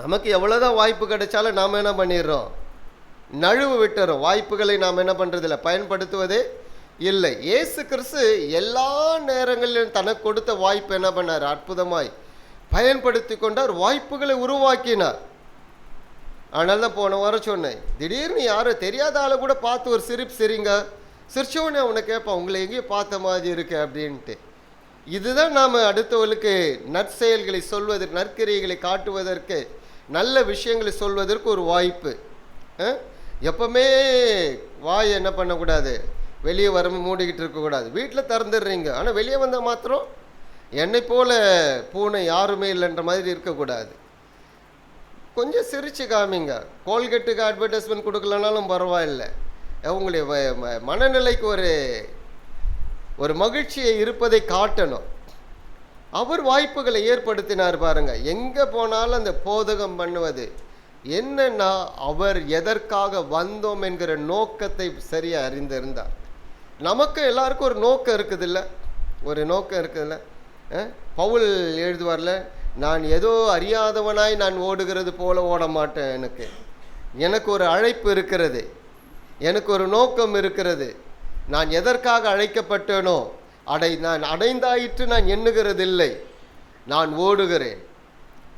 நமக்கு எவ்வளோதான் வாய்ப்பு கிடைச்சாலும் நாம் என்ன பண்ணிடுறோம், நழுவு விட்டுறோம். வாய்ப்புகளை நாம் என்ன பண்ணுறதில்ல, பயன்படுத்துவதே இல்லை. இயேசு கிறிஸ்து எல்லா நேரங்களிலும் தனக்கு கொடுத்த வாய்ப்பு என்ன பண்ணார், அற்புதமாய் பயன்படுத்தி கொண்டார், வாய்ப்புகளை உருவாக்கினார். அதனால தான் போன வாரம் சொன்னேன், திடீர்னு யாரும் தெரியாத ஆளை கூட பார்த்து ஒரு சிரிங்க, சிரிச்சோடனே அவனை கேட்பான், உங்களை எங்கேயோ பார்த்த மாதிரி இருக்கு அப்படின்ட்டு. இதுதான் நாம் அடுத்தவர்களுக்கு நற்செயல்களை சொல்வதற்கு, நற்கிரியைகளை காட்டுவதற்கு, நல்ல விஷயங்களை சொல்வதற்கு ஒரு வாய்ப்பு. எப்பவுமே வாய் என்ன பண்ணக்கூடாது, வெளியே வர மூடிக்கிட்டு இருக்கக்கூடாது. வீட்டில் திறந்துடுறீங்க, ஆனால் வெளியே வந்தால் மாத்திரம் என்னை போல பூனை யாருமே இல்லைன்ற மாதிரி இருக்கக்கூடாது. கொஞ்சம் சிரிச்சு காமிங்க. கோல்கெட்டுக்கு அட்வர்டைஸ்மெண்ட் கொடுக்கலனாலும் பரவாயில்ல, உங்களுடைய மனநிலைக்கு ஒரு மகிழ்ச்சியை இருப்பதை காட்டணும். அவர் வாய்ப்புகளை ஏற்படுத்தினார் பாருங்க. எங்கே போனாலும் அந்த போதகம் பண்ணுவது என்னன்னா, அவர் எதற்காக வந்தோம் என்கிற நோக்கத்தை சரியாக அறிந்திருந்தார். நமக்கு எல்லாருக்கும் ஒரு நோக்கம் இருக்குதுல்ல, ஒரு நோக்கம் இருக்குதுல்ல. பவுல் எழுதுவார்ல, நான் ஏதோ அறியாதவனாய் நான் ஓடுகிறது போல ஓட மாட்டேன், எனக்கு ஒரு அழைப்பு இருக்கிறது, எனக்கு ஒரு நோக்கம் இருக்கிறது. நான் எதற்காக அழைக்கப்பட்டேனோ நான் அடைந்தாயிற்று நான் எண்ணுகிறதில்லை, நான் ஓடுகிறேன்.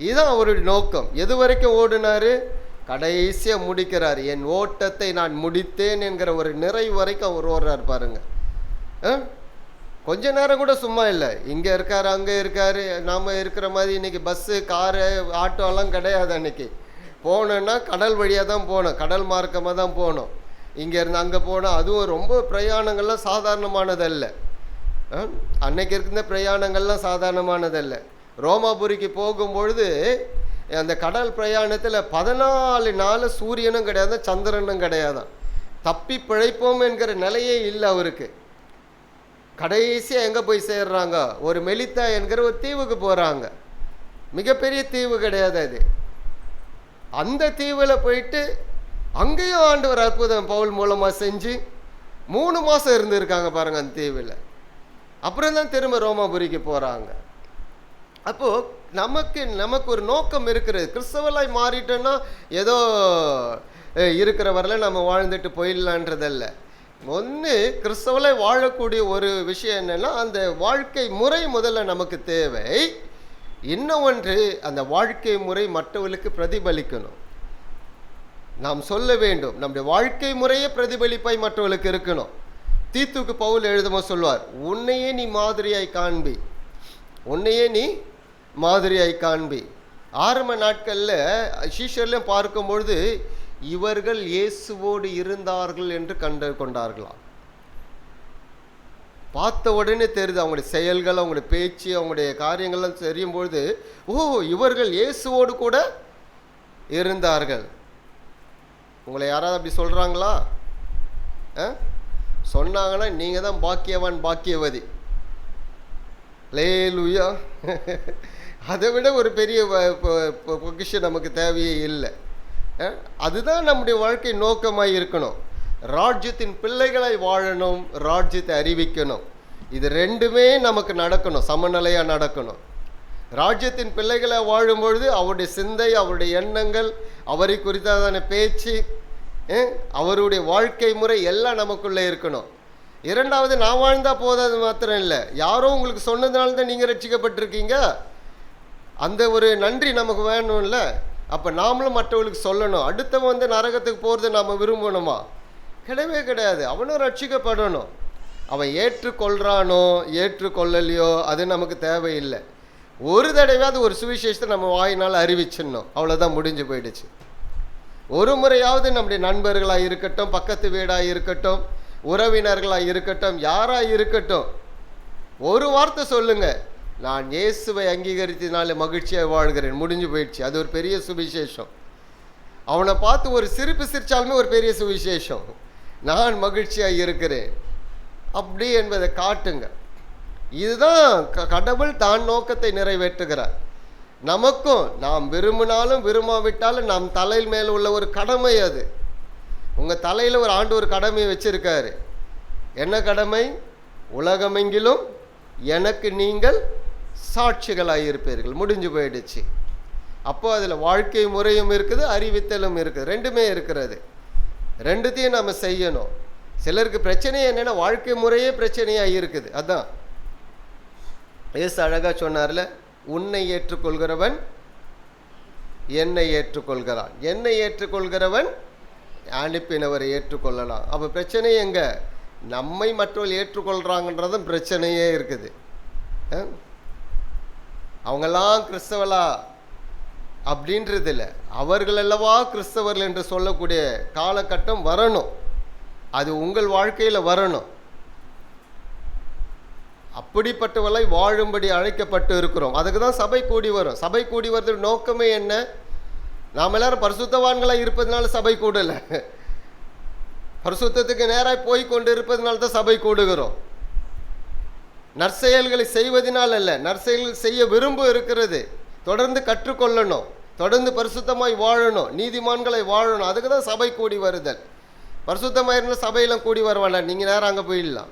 இதுதான் அவருடைய நோக்கம். எது வரைக்கும் ஓடினார், கடைசியாக முடிக்கிறார். என் ஓட்டத்தை நான் முடித்தேன் என்கிற ஒரு நிறைவு வரைக்கும் அவர் ஓடுறார் பாருங்க. கொஞ்ச நேரம் கூட சும்மா இல்லை, இங்கே இருக்கார் அங்கே இருக்கார். நாம் இருக்கிற மாதிரி இன்றைக்கி பஸ்ஸு காரு ஆட்டோலாம் கிடையாது. அன்றைக்கி போனோன்னா கடல் வழியாக தான் போனோம், கடல் மார்க்கமாக தான் போனோம். இங்கேருந்து அங்கே போனோம், அதுவும் ரொம்ப பிரயாணங்கள்லாம் சாதாரணமானதல்ல. அன்னைக்கு இருந்த பிரயாணங்கள்லாம் சாதாரணமானதல்ல. ரோமாபுரிக்கு போகும்பொழுது அந்த கடல் பிரயாணத்தில் 14 நாள் சூரியனும் கிடையாது, சந்திரனும் கிடையாதான். தப்பி பிழைப்போம் என்கிற நிலையே இல்லை அவருக்கு. கடைசியாக எங்கே போய் சேர்றாங்க, ஒரு மெலித்தா என்கிற ஒரு தீவுக்கு போகிறாங்க. மிகப்பெரிய தீவு கிடையாது அது. அந்த தீவில் போயிட்டு அங்கேயும் ஆண்டவர் அற்புதம் பவுல் மூலமாக செஞ்சு 3 மாதம் இருந்திருக்காங்க பாருங்கள் அந்த தீவில். அப்புறம் தான் திரும்ப ரோமாபுரிக்கு போகிறாங்க. அப்போது நமக்கு ஒரு நோக்கம் இருக்கிறது. கிறிஸ்தவலாய் மாறிட்டோன்னா ஏதோ இருக்கிற வரல நம்ம வாழ்ந்துட்டு போயிடலான்றதல்ல. ஒன்று கிறிஸ்தவலாய் வாழக்கூடிய ஒரு விஷயம் என்னென்னா, அந்த வாழ்க்கை முறை முதல்ல நமக்கு தேவை. இன்னொன்று, அந்த வாழ்க்கை முறை மற்றவர்களுக்கு பிரதிபலிக்கணும். நாம் சொல்ல வேண்டும், நம்முடைய வாழ்க்கை முறையே பிரதிபலிப்பாய் மற்றவர்களுக்கு இருக்கணும். தீத்துக்கு பவுல் எழுதுமோ சொல்வார், உன்னையே நீ மாதிரியாய் காண்பி, உன்னையே நீ மாதிரியாய் காண்பி. ஆரம்ப நாட்களில் சீஷர்லையும் பார்க்கும்பொழுது இவர்கள் இயேசுவோடு இருந்தார்கள் என்று கண்டு கொண்டார்களாம். பார்த்த உடனே தெரியுது, அவங்களுடைய செயல்கள், அவங்களுடைய பேச்சு, அவங்களுடைய காரியங்கள்லாம் தெரியும் பொழுது, ஓ இவர்கள் இயேசுவோடு கூட இருந்தார்கள். உங்களை யாராவது அப்படி சொல்கிறாங்களா? சொன்னாங்கன்னா நீங்கள் தான் பாக்கியவான் பாக்கியவதி. லேலுயா. அதை விட ஒரு பெரிய பொக்கிஷம் நமக்கு தேவையே இல்லை. அதுதான் நம்முடைய வாழ்க்கை நோக்கமாக இருக்கணும். ராஜ்யத்தின் பிள்ளைகளை வாழணும், ராஜ்யத்தை அறிவிக்கணும். இது ரெண்டுமே நமக்கு நடக்கணும், சமநிலையாக நடக்கணும். ராஜ்யத்தின் பிள்ளைகளை வாழும்பொழுது அவருடைய சிந்தை, அவருடைய எண்ணங்கள், அவரை குறித்தான பேச்சு, அவருடைய வாழ்க்கை முறை எல்லாம் நமக்குள்ளே இருக்கணும். இரண்டாவது, நான் வாழ்ந்தால் போதாது மாத்திரம் இல்லை, யாரோ உங்களுக்கு சொன்னதுனால தான் நீங்கள் ரட்சிக்கப்பட்டிருக்கீங்க, அந்த ஒரு நன்றி நமக்கு வேணும்ல. அப்போ நாமளும் மற்றவர்களுக்கு சொல்லணும். அடுத்தவன் நரகத்துக்கு போகிறது நாம் விரும்பணுமா? கிடையவே கிடையாது. அவனும் ரட்சிக்கப்படணும். அவன் ஏற்றுக்கொள்கிறானோ ஏற்றுக்கொள்ளலையோ அது நமக்கு தேவையில்லை. ஒரு தடவையாவது ஒரு சுவிசேஷத்தை நம்ம வாயினால் அறிவிச்சிடணும், அவ்வளோதான், முடிஞ்சு போயிடுச்சு. ஒரு முறையாவது நம்முடைய நண்பர்களாக இருக்கட்டும், பக்கத்து வீடாக இருக்கட்டும், உறவினர்களாக இருக்கட்டும், யாராக இருக்கட்டும், ஒரு வார்த்தை சொல்லுங்கள், நான் இயேசுவை அங்கீகரித்தனால மகிழ்ச்சியாக வாழ்கிறேன், முடிஞ்சு போயிடுச்சு. அது ஒரு பெரிய சுவிசேஷம். அவனை பார்த்து ஒரு சிரிப்பு சிரித்தாலுமே ஒரு பெரிய சுவிசேஷம். நான் மகிழ்ச்சியாக இருக்கிறேன் அப்படி என்பதை காட்டுங்க. இதுதான் கடவுள் தான் நோக்கத்தை நிறைவேற்றுகிறார். நமக்கும் நாம் விரும்பினாலும் விரும்பாவிட்டாலும் நம் தலையில் மேலே உள்ள ஒரு கடமை அது. உங்கள் தலையில் ஒரு ஆண்டு ஒரு கடமையை வச்சிருக்காரு. என்ன கடமை? உலகமெங்கிலும் எனக்கு நீங்கள் சாட்சிகளாக இருப்பீர்கள். முடிஞ்சு போயிடுச்சு. அப்போ அதில் வாழ்க்கை முறையும் இருக்குது, அறிவித்தலும் இருக்குது, ரெண்டுமே இருக்கிறது. ரெண்டுத்தையும் நம்ம செய்யணும். சிலருக்கு பிரச்சனை என்னென்னா வாழ்க்கை முறையே பிரச்சனையாக இருக்குது. அதான் ஏசு அழகாக சொன்னார்ல, உன்னை ஏற்றுக்கொள்கிறவன் என்னை ஏற்றுக்கொள்கிறான், என்னை ஏற்றுக்கொள்கிறவன் அனுப்பினவரை ஏற்றுக்கொள்ளலாம். அப்போ பிரச்சனை எங்கே? நம்மை மற்றவர்கள் ஏற்றுக்கொள்கிறாங்கன்றதும் பிரச்சனையே இருக்குது. அவங்கெல்லாம் கிறிஸ்தவலா அப்படின்றது இல்லை, அவர்கள் அல்லவா கிறிஸ்தவர்கள் என்று சொல்லக்கூடிய காலகட்டம் வரணும். அது உங்கள் வாழ்க்கையில் வரணும். அப்படிப்பட்டவளை வாழும்படி அழைக்கப்பட்டு இருக்கிறோம். அதுக்கு தான் சபை கூடி வரும். சபை கூடி வர்றது நோக்கமே என்ன? நாம் எல்லாரும் பரிசுத்தவான்களாக இருப்பதனால சபை கூடலை, பரிசுத்தத்துக்கு நேராக போய் கொண்டு இருப்பதனால தான் சபை கூடுகிறோம். நற்செயல்களை செய்வதனால் அல்ல, நற்செயல்கள் செய்ய விரும்ப இருக்கிறது. தொடர்ந்து கற்றுக்கொள்ளணும், தொடர்ந்து பரிசுத்தமாய் வாழணும், நீதிமான்களை வாழணும். அதுக்கு தான் சபை கூடி வருதல். பரிசுத்தமாக இருந்தால் சபையெல்லாம் கூடி வர வேண்டாம், நீங்கள் நேரம் அங்கே போயிடலாம்.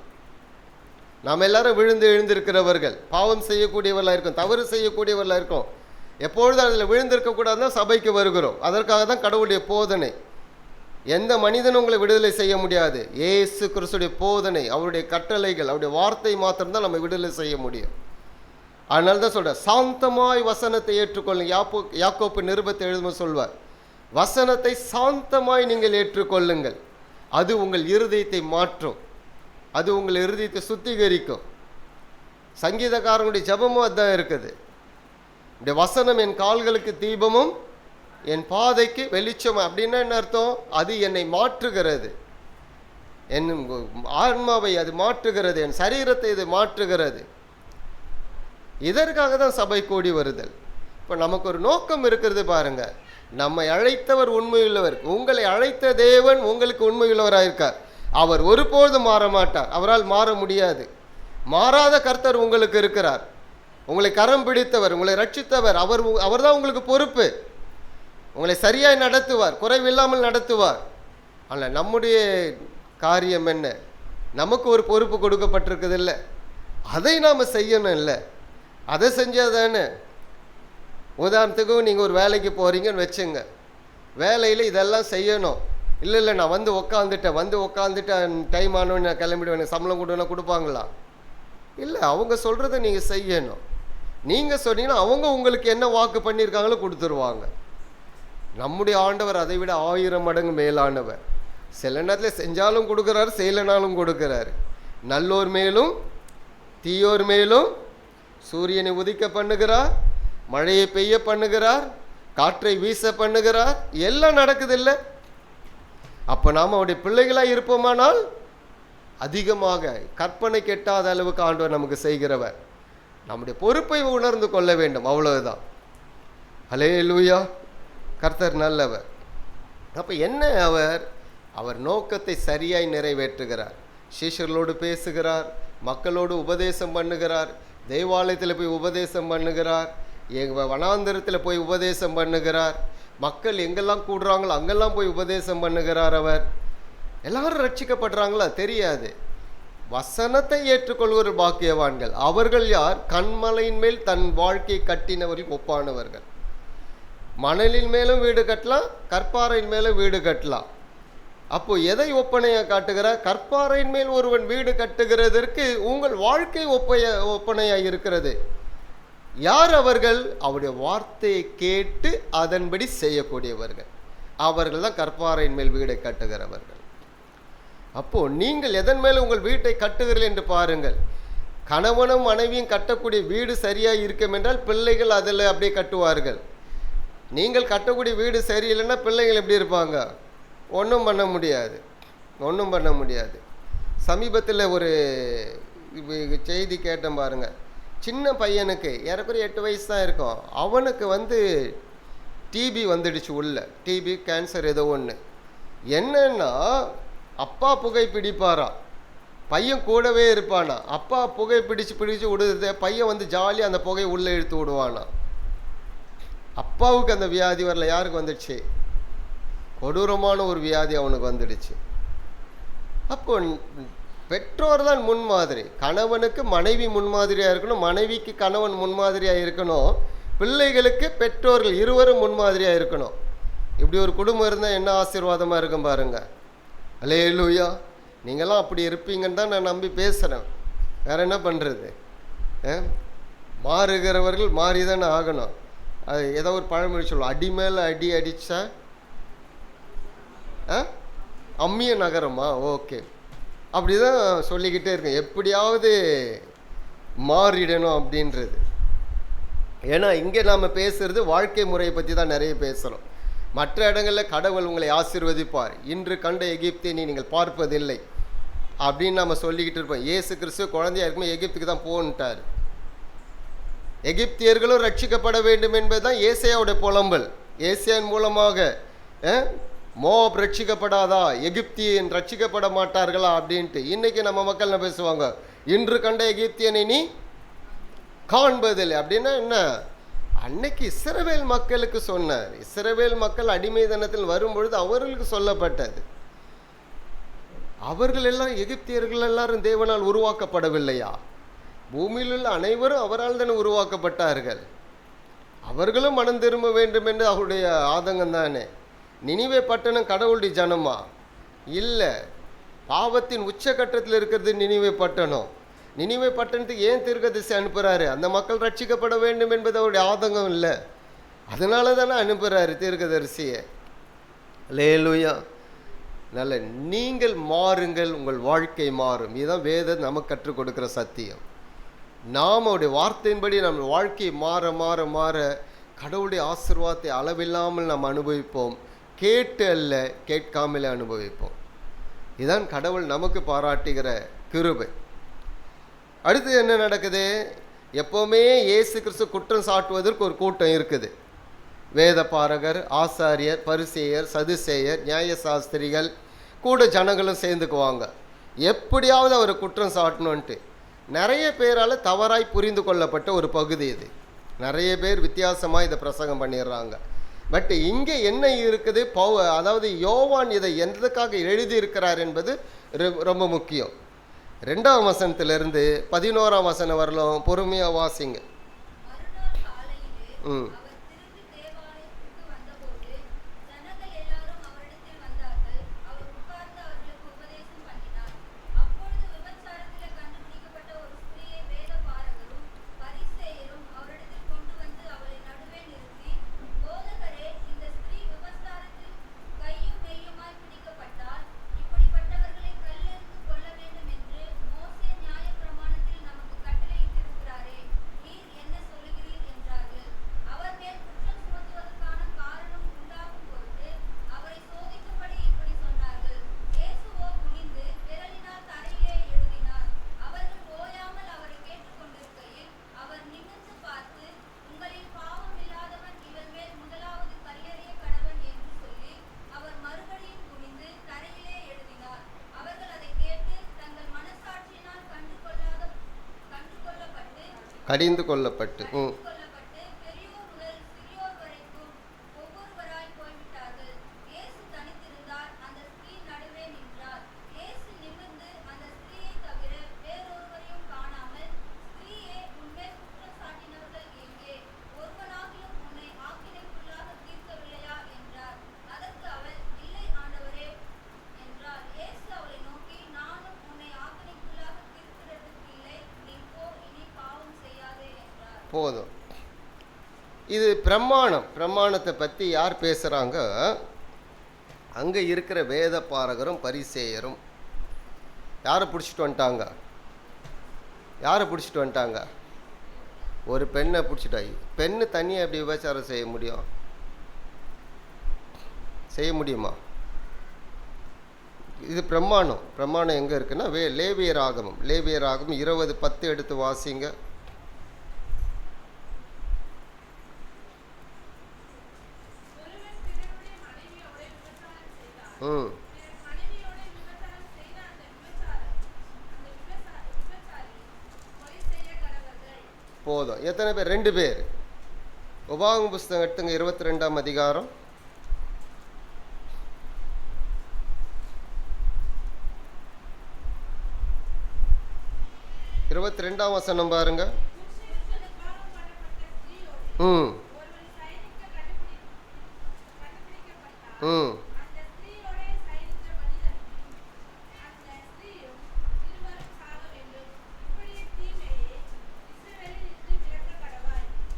நாம் எல்லாரும் விழுந்து எழுந்திருக்கிறவர்கள், பாவம் செய்யக்கூடியவர்களாக இருக்கும், தவறு செய்யக்கூடியவர்களாக இருக்கும். எப்பொழுதும் அதில் விழுந்திருக்கக்கூடாதுதான் சபைக்கு வருகிறோம். அதற்காக தான் கடவுளுடைய போதனை. எந்த மனிதனும் உங்களை விடுதலை செய்ய முடியாது. இயேசு கிறிஸ்துடைய போதனை, அவருடைய கட்டளைகள், அவருடைய வார்த்தை மாத்திரம்தான் நம்ம விடுதலை செய்ய முடியும். அதனால தான் சொல்கிறேன், சாந்தமாய் வசனத்தை ஏற்றுக்கொள்ளுங்க. யாக்கோப்பு நிருபத்தை எழுதும் சொல்வார், வசனத்தை சாந்தமாய் நீங்கள் ஏற்றுக்கொள்ளுங்கள், அது உங்கள் இருதயத்தை மாற்றும், அது உங்கள் இருதயத்தை சுத்திகரிக்கும். சங்கீதக்காரனுடைய ஜபமும் அதுதான் இருக்குது. இந்த வசனம் என் கால்களுக்கு தீபமும் என் பாதைக்கு வெளிச்சம். அப்படின்னா என்ன அர்த்தம்? அது என்னை மாற்றுகிறது, என் ஆன்மாவை அது மாற்றுகிறது, என் சரீரத்தை இது மாற்றுகிறது. இதற்காக தான் சபை கூடி வருதல். இப்போ நமக்கு ஒரு நோக்கம் இருக்கிறது பாருங்க. நம்மை அழைத்தவர் உண்மையுள்ளவர். உங்களை அழைத்த தேவன் உங்களுக்கு உண்மையுள்ளவராக இருக்கார். அவர் ஒருபோதும் மாற மாட்டார், அவரால் மாற முடியாது. மாறாத கர்த்தர் உங்களுக்கு இருக்கிறார். உங்களை கரம் பிடித்தவர், உங்களை ரட்சித்தவர், அவர் தான் உங்களுக்கு பொறுப்பு. உங்களை சரியாய் நடத்துவார், குறைவில்லாமல் நடத்துவார். ஆனால் நம்முடைய காரியம் என்ன? நமக்கு ஒரு பொறுப்பு கொடுக்கப்பட்டிருக்குது இல்லை, அதை நாம் செய்யணும் இல்லை. அதை செஞ்சால் தானே. உதாரணத்துக்கு நீங்கள் ஒரு வேலைக்கு போகிறீங்கன்னு வச்சுங்க, வேலையில் இதெல்லாம் செய்யணும். இல்லை நான் வந்து உக்காந்துட்டேன் டைம் ஆனோன்னு நான் கிளம்பிடுவேன், எனக்கு சம்பளம் கொடுன்னா கொடுப்பாங்களா? இல்லை, அவங்க சொல்கிறத நீங்கள் செய்யணும். நீங்கள் சொன்னீங்கன்னா அவங்க உங்களுக்கு என்ன வாக்கு பண்ணியிருக்காங்களோ கொடுத்துருவாங்க. நம்முடைய ஆண்டவர் அதை விட 1000 மடங்கு மேலானவர். சில நேரத்தில் செஞ்சாலும் கொடுக்குறாரு, செய்யலைனாலும் கொடுக்குறாரு. நல்லோர் மேலும் தீயோர் மேலும் சூரியனை உதிக்க பண்ணுகிறார், மழையை பெய்ய பண்ணுகிறார், காற்றை வீச பண்ணுகிறார். எல்லாம் நடக்குது இல்லை? அப்போ நாம் அவருடைய பிள்ளைகளாக இருப்போமானால் அதிகமாக கற்பனை கெட்டாத அளவுக்கு ஆண்டவர் நமக்கு செய்கிறவர். நம்முடைய பொறுப்பை உணர்ந்து கொள்ள வேண்டும், அவ்வளவுதான். ஹல்லேலூயா, கர்த்தர் நல்லவர். அப்போ என்ன? அவர் நோக்கத்தை சரியாய் நிறைவேற்றுகிறார். சீஷர்களோடு பேசுகிறார், மக்களோடு உபதேசம் பண்ணுகிறார், தேவாலயத்தில் போய் உபதேசம் பண்ணுகிறார், வனாந்தரத்தில் போய் உபதேசம் பண்ணுகிறார், மக்கள் எங்கெல்லாம் கூடுறாங்களோ அங்கெல்லாம் போய் உபதேசம் பண்ணுகிறார். அவர் எல்லாரும் ரட்சிக்கப்படுறாங்களா? தெரியாது. வசனத்தை ஏற்றுக்கொள்கிற பாக்கியவான்கள். அவர்கள் யார்? கண்மலையின் மேல் தன் வாழ்க்கையை கட்டினவர்கள் ஒப்பானவர்கள். மணலின் மேலும் வீடு கட்டலாம், கற்பாறையின் மேலும் வீடு கட்டலாம். அப்போ எதை ஒப்பனையாக காட்டுகிறார்? கற்பாறையின் மேல் ஒருவன் வீடு கட்டுகிறதற்கு உங்கள் வாழ்க்கை ஒப்பனையாக இருக்கிறது. யார் அவர்கள்? அவருடைய வார்த்தையை கேட்டு அதன்படி செய்யக்கூடியவர்கள். அவர்கள் தான் கற்பாறையின் மேல் வீடை கட்டுகிறவர்கள். அப்போ நீங்கள் எதன் மேல் உங்கள் வீட்டை கட்டுகிறீர்கள் என்று பாருங்கள். கணவனும் மனைவியும் கட்டக்கூடிய வீடு சரியாக இருக்கும் என்றால் பிள்ளைகள் அதில் அப்படியே கட்டுவார்கள். நீங்கள் கட்டக்கூடிய வீடு சரியில்லைன்னா பிள்ளைகள் எப்படி இருப்பாங்க? ஒன்றும் பண்ண முடியாது. சமீபத்தில் ஒரு செய்தி கேட்டேன் பாருங்கள். சின்ன பையனுக்கு ஏறக்குறைய 8 வயசு தான் இருக்கும். அவனுக்கு டிபி வந்துடுச்சு. உள்ள டிபி கேன்சர் ஏதோ ஒன்று. என்னன்னா அப்பா புகை பிடிப்பாரா, பையன் கூடவே இருப்பானா. அப்பா புகை பிடிச்சு விடுறது, பையன் ஜாலியாக அந்த புகையை உள்ளே இழுத்து விடுவானா. அப்பாவுக்கு அந்த வியாதி வரல, யாருக்கு வந்துடுச்சு? கொடூரமான ஒரு வியாதி அவனுக்கு வந்துடுச்சு. அப்போ பெற்றோர் தான் முன்மாதிரி. கணவனுக்கு மனைவி முன்மாதிரியாக இருக்கணும், மனைவிக்கு கணவன் முன்மாதிரியாக இருக்கணும். பிள்ளைகளுக்கு பெற்றோர்கள் இருவரும் முன்மாதிரியாக இருக்கணும். இப்படி ஒரு குடும்பம் இருந்தால் என்ன ஆசீர்வாதமாக இருக்கும் பாருங்க. அல்லேலூயா. நீங்களாம் அப்படி இருப்பீங்கன்னு தான் நான் நம்பி பேசுகிறேன். வேறு என்ன பண்ணுறது? மாறுகிறவர்கள் மாறி தானே ஆகணும். அது ஏதோ ஒரு பழமொழி சொல்லுவோம், அடி மேலே அடி அடித்தா அம்மிய நகரமா? ஓகே, அப்படி தான் சொல்லிக்கிட்டே இருக்கேன். எப்படியாவது மாறிடணும் அப்படின்றது. ஏன்னா இங்கே நாம் பேசுகிறது வாழ்க்கை முறையை பற்றி தான் நிறைய பேசுகிறோம். மற்ற இடங்களில் கடவுள் உங்களை ஆசீர்வதிப்பார், இன்று கண்ட எகிப்தை நீங்கள் பார்ப்பதில்லை அப்படின்னு நம்ம சொல்லிக்கிட்டு இருப்போம். இயேசு கிறிஸ்து குழந்தையா இருக்கும்போது எகிப்துக்கு தான் போன்ட்டார். எகிப்தியர்களும் ரட்சிக்கப்பட வேண்டும் என்பது தான் ஏசாயாவுடைய புலம்பல். ஏசாயின் மூலமாக மோவாப் ரட்சிக்கப்படாதா, எகிப்தியன் ரட்சிக்கப்பட மாட்டார்களா அப்படின்ட்டு. இன்னைக்கு நம்ம மக்கள் என்ன பேசுவாங்க, இன்று கண்ட எகிப்தியனை நீ காண்பதில்லை. அப்படின்னா என்ன? அன்னைக்கு இஸ்ரவேல் மக்களுக்கு சொன்னார். இஸ்ரவேல் மக்கள் அடிமைத்தனத்தில் வரும்பொழுது அவர்களுக்கு சொல்லப்பட்டது. அவர்கள் எல்லாம், எகிப்தியர்கள் எல்லாரும் தேவனால் உருவாக்கப்படவில்லையா? பூமியில் உள்ள அனைவரும் அவரால் தானே உருவாக்கப்பட்டார்கள். அவர்களும் மனம் திரும்ப வேண்டும் என்று அவருடைய ஆதங்கம் தானே. நினிவே பட்டணம் கடவுளுடைய ஜனமா? இல்லை, பாவத்தின் உச்சகட்டத்தில் இருக்கிறது நினிவே பட்டணம். நினிவே பட்டணத்துக்கு ஏன் தீர்க்கதரிசி அனுப்புகிறாரு? அந்த மக்கள் ரட்சிக்கப்பட வேண்டும் என்பது அவருடைய ஆதங்கம் இல்லை, அதனால தானே அனுப்புகிறாரு தீர்க்கதரிசியை. அல்லேலூயா. நல்ல, நீங்கள் மாறுங்கள், உங்கள் வாழ்க்கை மாறும். இதுதான் வேதம் நமக்கு கற்றுக் கொடுக்குற சத்தியம். நாம் அவருடைய வார்த்தையின்படி நம்ம வாழ்க்கையை மாற மாற மாற கடவுளுடைய ஆசீர்வாதத்தை அளவில்லாமல் நாம் அனுபவிப்போம். கேட்டு அல்ல, கேட்காமலே அனுபவிப்போம். இதுதான் கடவுள் நமக்கு பாராட்டுகிற கிருபை. அடுத்து என்ன நடக்குது? எப்போவுமே இயேசு கிறிஸ்து குற்றம் சாட்டுவதற்கு ஒரு கூட்டம் இருக்குது. வேத பாரகர், ஆசாரியர், பரிசேயர், சதுசேயர், நியாயசாஸ்திரிகள் கூட ஜனங்களும் சேர்ந்துக்குவாங்க. எப்படியாவது அவர் குற்றம் சாட்டணுன்ட்டு. நிறைய பேரால் தவறாய் புரிந்து கொள்ளப்பட்ட ஒரு பகுதி இது. நிறைய பேர் வித்தியாசமாக இதை பிரசங்கம் பண்ணிடுறாங்க. பட் இங்கே என்ன இருக்குது, அதாவது யோவான் இதை எந்ததுக்காக எழுதியிருக்கிறார் என்பது ரொம்ப முக்கியம். 2ஆம் வசனத்திலிருந்து 11ஆம் வசனம் வரலாம், பொறுமையாக வாசிங்க. கடிந்து கொள்ளப்பட்டு போதும். இது பிரமாணத்தை பற்றி யார் பேசுகிறாங்க? அங்கே இருக்கிற வேத பாரகரும் பரிசேயரும் யாரை பிடிச்சிட்டு வந்துட்டாங்க? ஒரு பெண்ணை பிடிச்சிட்டாங்க. பெண்ணு தனியாக எப்படி விபச்சாரம் செய்ய முடியுமா? இது பிரமாணம் எங்கே இருக்குன்னா லேவியர் ஆகமம் 20:10 எடுத்து வாசிங்க. போதும். எத்தனை பேர்? 2 பேர். உபாகம புஸ்தகம் எடுத்துங்க, 22ஆம் அதிகாரம். இருபத்தி 22ஆம் வசனம் பாருங்க. ம்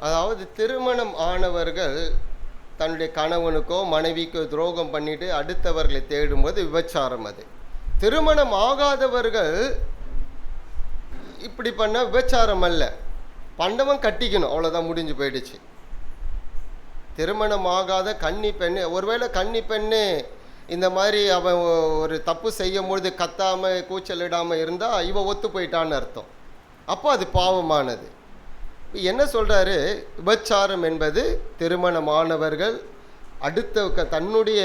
அதாவது திருமணம் ஆனவர்கள் தன்னுடைய கணவனுக்கோ மனைவிக்கோ துரோகம் பண்ணிட்டு அடுத்தவர்களை தேடும்போது விபச்சாரம். அது திருமணம் ஆகாதவர்கள் இப்படி பண்ண விபச்சாரம் அல்ல, பண்டவன் கட்டிக்கணும், அவ்வளோதான், முடிஞ்சு போயிடுச்சு. திருமணம் ஆகாத கன்னி பெண்ணு, ஒருவேளை கன்னி பெண்ணு இந்த மாதிரி அவன் ஒரு தப்பு செய்யும் பொழுது கத்தாமல் கூச்சலிடாமல் இருந்தால் இவன் ஒத்து போயிட்டான்னு அர்த்தம். அப்போ அது பாவமானது. என்ன சொல்கிறாரு? விபச்சாரம் என்பது திருமணமானவர்கள் அடுத்த தன்னுடைய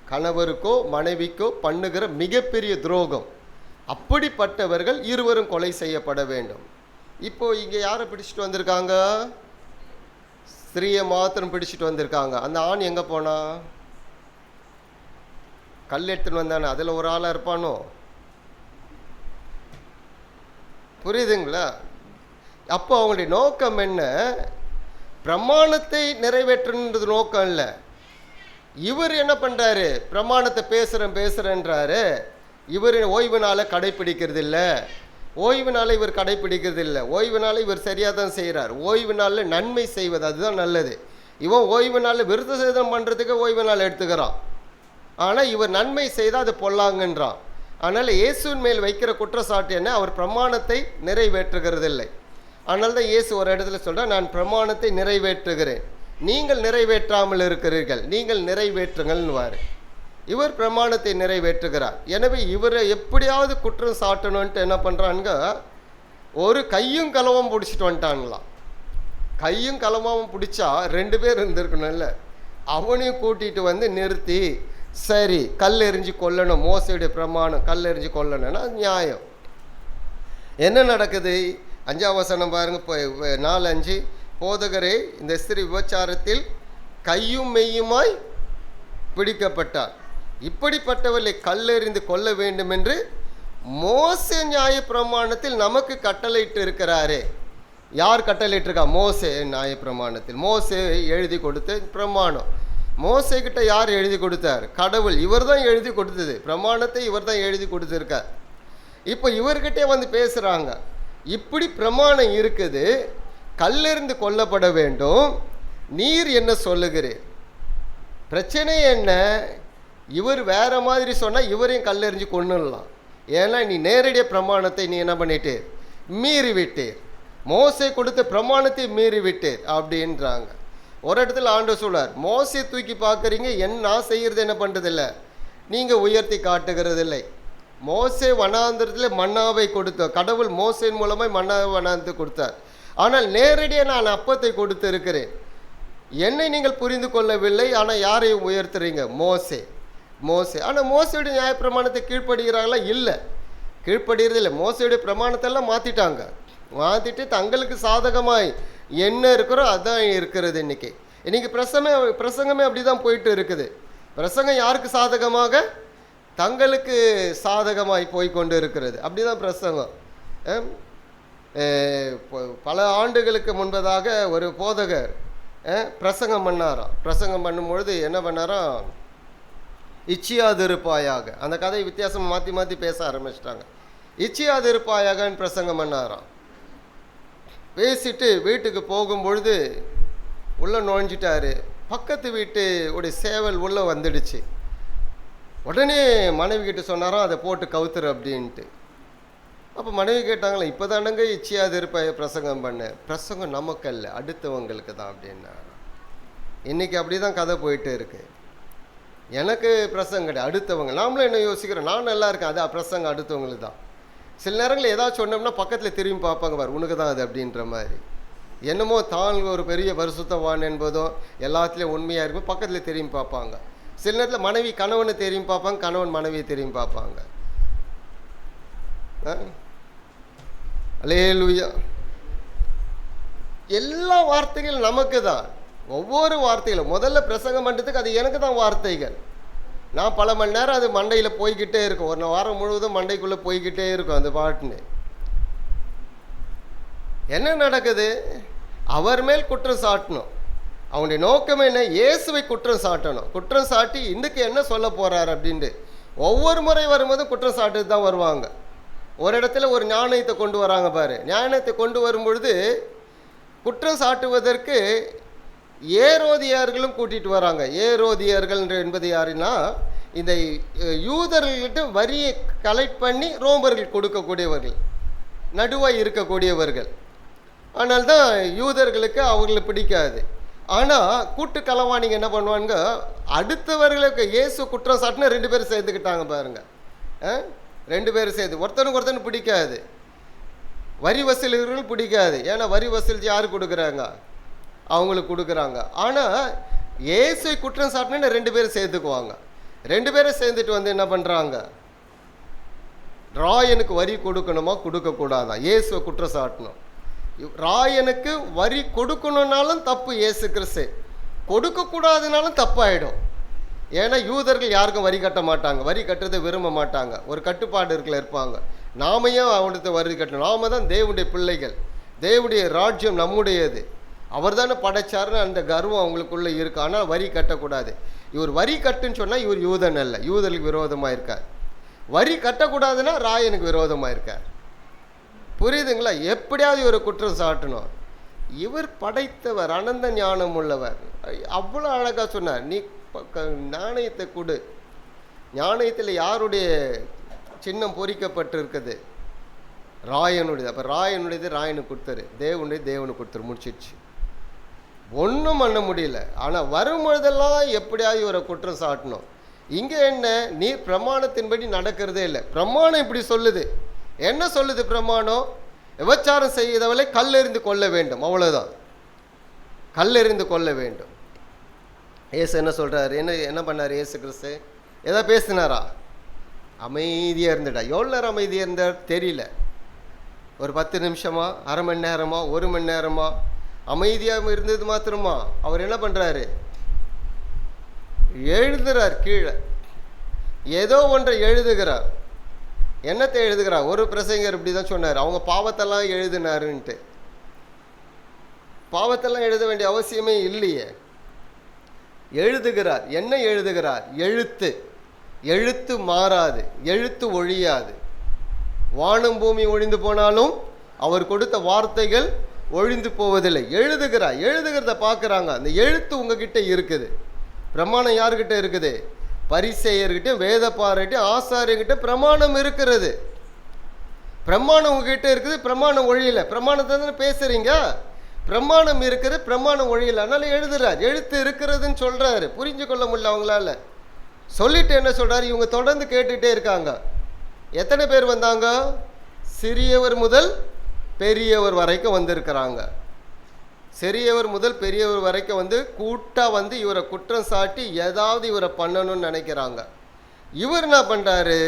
கணவருக்கோ மனைவிக்கோ பண்ணுகிற மிகப்பெரிய துரோகம். அப்படிப்பட்டவர்கள் இருவரும் கொலை செய்யப்பட வேண்டும். இப்போ இங்கே யாரை பிடிச்சிட்டு வந்திருக்காங்க? ஸ்திரீயை மாத்திரம் பிடிச்சிட்டு வந்திருக்காங்க. அந்த ஆண் எங்கே போனா? கல் எடுத்துன்னு வந்தானே, அதில் ஒரு ஆளாக இருப்பானோ? புரியுதுங்களா? அப்போ அவங்களுடைய நோக்கம் என்ன? பிரமாணத்தை நிறைவேற்றுன்றது நோக்கம் இல்லை. இவர் என்ன பண்ணுறாரு? பிரமாணத்தை பேசுகிறேன்றாரு. இவர் ஓய்வு நாளை கடைப்பிடிக்கிறது இல்லை. ஓய்வு நாளை இவர் கடைப்பிடிக்கிறது இல்லை. ஓய்வு நாளை இவர் சரியாக தான் செய்கிறார். ஓய்வு நாளில் நன்மை செய்வது அதுதான் நல்லது. இவன் ஓய்வு நாளில் விருத்த சேதனம் பண்ணுறதுக்கு ஓய்வு நாள் எடுத்துக்கிறான். ஆனால் இவர் நன்மை செய்தால் அது பொல்லாங்கன்றான். அதனால் இயேசுவின் மேல் வைக்கிற குற்றச்சாட்டு என்ன? அவர் பிரமாணத்தை நிறைவேற்றுகிறது இல்லை. அதனால தான் இயேசு ஒரு இடத்துல சொல்கிறார், நான் பிரமாணத்தை நிறைவேற்றுகிறேன், நீங்கள் நிறைவேற்றாமல் இருக்கிறீர்கள், நீங்கள் நிறைவேற்றுங்கள்னுவார். இவர் பிரமாணத்தை நிறைவேற்றுகிறார். எனவே இவரை எப்படியாவது குற்றம் சாட்டணுன்ட்டு என்ன பண்ணுறாங்க? ஒரு கையும் களவும் பிடிச்சிட்டு வந்துட்டாங்களாம். கையும் களவாவும் பிடிச்சா 2 பேர் இருந்திருக்கணும்ல. அவனையும் கூட்டிகிட்டு வந்து நிறுத்தி, சரி கல் எறிஞ்சு கொல்லணும், மோசையுடைய பிரமாணம், கல் எறிஞ்சு கொல்லணும்னா நியாயம். என்ன நடக்குது? 5ஆம் வசனம் பாருங்க, 4:5. போதகரே, இந்த ஸ்திரீ விபச்சாரத்தில் கையும் மெய்யுமாய் பிடிக்கப்பட்டார். இப்படிப்பட்டவர்களை கல்லெறிந்து கொள்ள வேண்டும் என்று மோசே நியாய பிரமாணத்தில் நமக்கு கட்டளையிட்டு இருக்கிறாரே. யார் கட்டளையிட்டிருக்கா? மோசே நியாய பிரமாணத்தில். மோசே எழுதி கொடுத்த பிரமாணம். மோசே கிட்ட யார் எழுதி கொடுத்தார்? கடவுள். இவர் தான் எழுதி கொடுத்தது. பிரமாணத்தை இவர் தான் எழுதி கொடுத்துருக்கார். இப்போ இவர்கிட்டே வந்து பேசுகிறாங்க, இப்படி பிரமாணம் இருக்குது, கல்லெறிந்து கொல்லப்பட வேண்டும், நீர் என்ன சொல்லுகிறீர்? பிரச்சனை என்ன? இவர் வேற மாதிரி சொன்னால் இவரையும் கல்லெறிஞ்சு கொன்னுடலாம். ஏன்னா நீ நேரடியாக பிரமாணத்தை நீ என்ன பண்ணிட்டு மீறி விட்டீர், மோசே கொடுத்த பிரமாணத்தை மீறி விட்டீர் அப்படின்றாங்க. ஒரு இடத்துல ஆண்டவர் சொல்றார், மோசே தூக்கி பார்க்குறீங்க, நான் செய்கிறது என்ன பண்ணுறதில்லை, நீங்கள் உயர்த்தி காட்டுகிறது இல்லை. மோசே வனாந்திரத்தில் மன்னாவை கொடுத்தார். கடவுள் மோசேன் மூலமாக மன்னாவை வனாந்து கொடுத்தார். ஆனால் நேரடியாக நான் அப்பத்தை கொடுத்து இருக்கிறேன். என்னை நீங்கள் புரிந்து கொள்ளவில்லை. ஆனால் யாரையும் உயர்த்துறீங்க? மோசே. ஆனால் மோசையுடைய நியாயப்பிரமாணத்தை கீழ்ப்படுகிறாங்களா? இல்லை, கீழ்ப்படுகிறதில்லை. மோசையுடைய பிரமாணத்தெல்லாம் மாற்றிட்டு தங்களுக்கு சாதகமாய் என்ன இருக்கிறோ அதுதான் இருக்கிறது. இன்னைக்கு பிரசங்கமே அப்படி தான் போயிட்டு இருக்குது. பிரசங்கம் யாருக்கு சாதகமாக? தங்களுக்கு சாதகமாய் போய்கொண்டு இருக்கிறது. அப்படி தான் பிரசங்கம். பல ஆண்டுகளுக்கு முன்பதாக ஒரு போதகர் பிரசங்கம் பண்ணாராம். பிரசங்கம் பண்ணும்பொழுது என்ன பண்ணாராம்? இச்சியாதிருப்பாயாக, அந்த கதையை வித்தியாசம் மாற்றி பேச ஆரம்பிச்சிட்டாங்க. இச்சியாதிருப்பாயாகன்னு பிரசங்கம் பண்ணாராம். பேசிட்டு வீட்டுக்கு போகும்பொழுது உள்ளே நுழைஞ்சிட்டாரு. பக்கத்து வீட்டு உடைய சேவல் உள்ளே வந்துடுச்சு. உடனே மனைவி கிட்ட சொன்னாராம், அதை போட்டு கவுத்துரு அப்படின்ட்டு. அப்போ மனைவி கேட்டாங்களே, இப்போ தானங்க இச்சியாதிருப்பாய பிரசங்கம் பண்ண. பிரசங்கம் நமக்கு அல்ல, அடுத்தவங்களுக்கு தான் அப்படின்னா. இன்றைக்கி அப்படி தான் கதை போயிட்டு இருக்கு. எனக்கு பிரசங்கம் கிடையாது, அடுத்தவங்க. நாமளும் என்ன யோசிக்கிறோம், நான் நல்லா இருக்கேன், அது பிரசங்கம் அடுத்தவங்களுக்கு தான். சில நேரங்களில் ஏதாச்சும் சொன்னோம்னா பக்கத்தில் திரும்பி பார்ப்பாங்க, பாரு உனக்கு தான் அது அப்படின்ற மாதிரி. என்னமோ தான் ஒரு பெரிய பரிசுத்தவான் என்பதும் எல்லாத்துலேயும் உண்மையாக இருக்கும், பக்கத்தில் திரும்பி பார்ப்பாங்க. சில நேரத்தில் மனைவி கணவனை திரும்பி பார்ப்பாங்க, கணவன் மனைவியை திரும்பி பார்ப்பாங்க. அல்லேலூயா. எல்லா வார்த்தைகளும் நமக்கு தான். ஒவ்வொரு வார்த்தைகளும் முதல்ல பிரசங்கம் பண்ணுறதுக்கு அது எனக்கு தான் வார்த்தைகள். நான் பல மணி நேரம் அது மண்டையில் போய்கிட்டே இருக்கும். ஒரு வாரம் முழுவதும் மண்டைக்குள்ளே போய்கிட்டே இருக்கும் அந்த பாட்டுன்னு. என்ன நடக்குது? அவர் மேல் குற்றம் சாட்டணும். அவனுடைய நோக்கம் என்ன? இயேசுவை குற்றம் சாட்டணும். குற்றம் சாட்டி இன்னைக்கு என்ன சொல்ல போறார் அப்படின்ட்டு ஒவ்வொரு முறை வரும்போது குற்றம் சாட்டு தான் வருவாங்க. ஒரு இடத்துல ஒரு ஞானத்தை கொண்டு வராங்க பாரு. ஞானத்தை கொண்டு வரும்பொழுது குற்றம் சாட்டுவதற்கு ஏரோதியர்களும் கூட்டிட்டு வராங்க. ஏரோதியர்கள் என்பது யாருன்னா, இந்த யூதர்கள்கிட்ட வரியை கலெக்ட் பண்ணி ரோமர்கள் கொடுக்கக்கூடியவர்கள், நடுவாய் இருக்கக்கூடியவர்கள். ஆனால் தான் யூதர்களுக்கு அவங்களுக்கு பிடிக்காது. ஆனால் கூட்டு களவாணிங்க என்ன பண்ணுவாங்க, அடுத்தவர்களுக்கு இயேசு குற்றம் சாட்டினா 2 பேரும் சேர்ந்துக்கிட்டாங்க பாருங்க. 2 பேரும் சேர்ந்து ஒருத்தனுக்கு ஒருத்தனுக்கு பிடிக்காது. வரி வசூலிகள் பிடிக்காது. ஏன்னா வரி வசூல் யார் கொடுக்குறாங்க? அவங்களுக்கு கொடுக்குறாங்க. ஆனால் இயேசுவை குற்றம் சாட்டினா 2 பேரும் சேர்த்துக்குவாங்க. 2 பேரும் சேர்ந்துட்டு வந்து என்ன பண்ணுறாங்க, ராயனுக்கு வரி கொடுக்கணுமா கொடுக்கக்கூடாதா? இயேசுவை குற்றம் சாட்டணும். ராயனுக்கு வரி கொடுக்கணுன்னாலும் தப்பு, இயேசு கிறிஸ்து கொடுக்கக்கூடாதுனாலும் தப்பாயிடும். ஏன்னா யூதர்கள் யாருக்கும் வரி கட்ட மாட்டாங்க, வரி கட்டுறதை விரும்ப மாட்டாங்க. ஒரு கட்டுப்பாடு இருப்பாங்க. நாம ஏன் அவனுக்கு வரி கட்டணும்? நாம தான் தேவனுடைய பிள்ளைகள், தேவனுடைய ராஜ்யம் நம்முடையது, அவர் தானே படைச்சாருன்னு அந்த கர்வம் அவங்களுக்குள்ள இருக்கு. ஆனால் வரி கட்டக்கூடாது. இவர் வரி கட்டுன்னு சொன்னால் இவர் யூதன் அல்ல, யூதர்களுக்கு விரோதமாக இருக்கார். வரி கட்டக்கூடாதுன்னா ராயனுக்கு விரோதமாக இருக்கார். புரியுதுங்களா? எப்படியாவது இவர் குற்றம் சாட்டணும். இவர் படைத்தவர், அனந்த ஞானம் உள்ளவர். அவ்வளோ அழகாக சொன்னார், நீ நாணயத்தை கொடு. நாணயத்தில் யாருடைய சின்னம் பொறிக்கப்பட்டிருக்குது? ராயனுடையது. அப்போ ராயனுடையது ராயனுக்கு கொடுத்தாரு, தேவனுக்கு கொடுத்தாரு, முடிச்சிடுச்சு. ஒன்றும் பண்ண முடியல. ஆனால் வரும்பொழுதெல்லாம் எப்படியாவது இவரை குற்றம் சாட்டணும். இங்கே என்ன, நீ பிரமாணத்தின்படி நடக்கிறதே இல்லை. பிரமாணம் இப்படி சொல்லுது. என்ன சொல்லுது பிரமாணம்? விபச்சாரம் செய்தவளை கல்லெறிந்து கொள்ள வேண்டும், அவ்வளோதான். கல்லெறிந்து கொள்ள வேண்டும். ஏசு என்ன சொல்கிறார்? என்ன பண்ணார் இயேசு கிறிஸ்து? ஏதோ பேசினாரா? அமைதியாக இருந்துட்டா. எவ்வளோ நேரம் அமைதியாக இருந்தார் தெரியல. ஒரு 10 நிமிஷமா, அரை மணி நேரமா, 1 மணி நேரமா அமைதியாக இருந்தது மாத்திரமா? அவர் என்ன பண்ணுறாரு? எழுதுகிறார். கீழே ஏதோ ஒன்றை எழுதுகிறார். என்னத்தை எழுதுகிறார்? ஒரு பிரசங்கர் இப்படி தான் சொன்னார், அவங்க பாவத்தெல்லாம் எழுதினாருன்ட்டு. பாவத்தெல்லாம் எழுத வேண்டிய அவசியமே இல்லையே. எழுதுகிறார். என்ன எழுதுகிறார்? எழுத்து. எழுத்து மாறாது, எழுத்து ஒழியாது. வானம் பூமி ஒழிந்து போனாலும் அவர் கொடுத்த வார்த்தைகள் ஒழிந்து போவதில்லை. எழுதுகிறார். எழுதுகிறத பார்க்குறாங்க. அந்த எழுத்து உங்ககிட்ட இருக்குது. பிரமாணம் யாருக்கிட்ட இருக்குது? பரிசேயர்கிட்ட, வேதப்பாரர்கிட்ட, ஆசாரியர்கிட்ட பிரமாணம் இருக்கிறது. பிரமாணம் உங்ககிட்ட இருக்குது. பிரமாணம் ஒழியலை. பிரமாணத்தை தானே பேசுறீங்க. பிரமாணம் இருக்குது, பிரமாணம் ஒழியலை. அதனால எழுதுறார். எழுத்து இருக்கிறதுன்னு சொல்றாரு. புரிஞ்சு கொள்ள முடியல அவங்களால. சொல்லிட்டு என்ன சொல்றாரு? இவங்க தொடர்ந்து கேட்டுகிட்டே இருக்காங்க. எத்தனை பேர் வந்தாங்க? சிறியவர் முதல் பெரியவர் வரைக்கும் வந்திருக்கிறாங்க. சிறியவர் முதல் பெரியவர் வரைக்கும் வந்து கூட்டாக வந்து இவரை குற்றம் சாட்டி ஏதாவது இவரை பண்ணணும்னு நினைக்கிறாங்க. இவர் என்ன பண்ணுறாரு?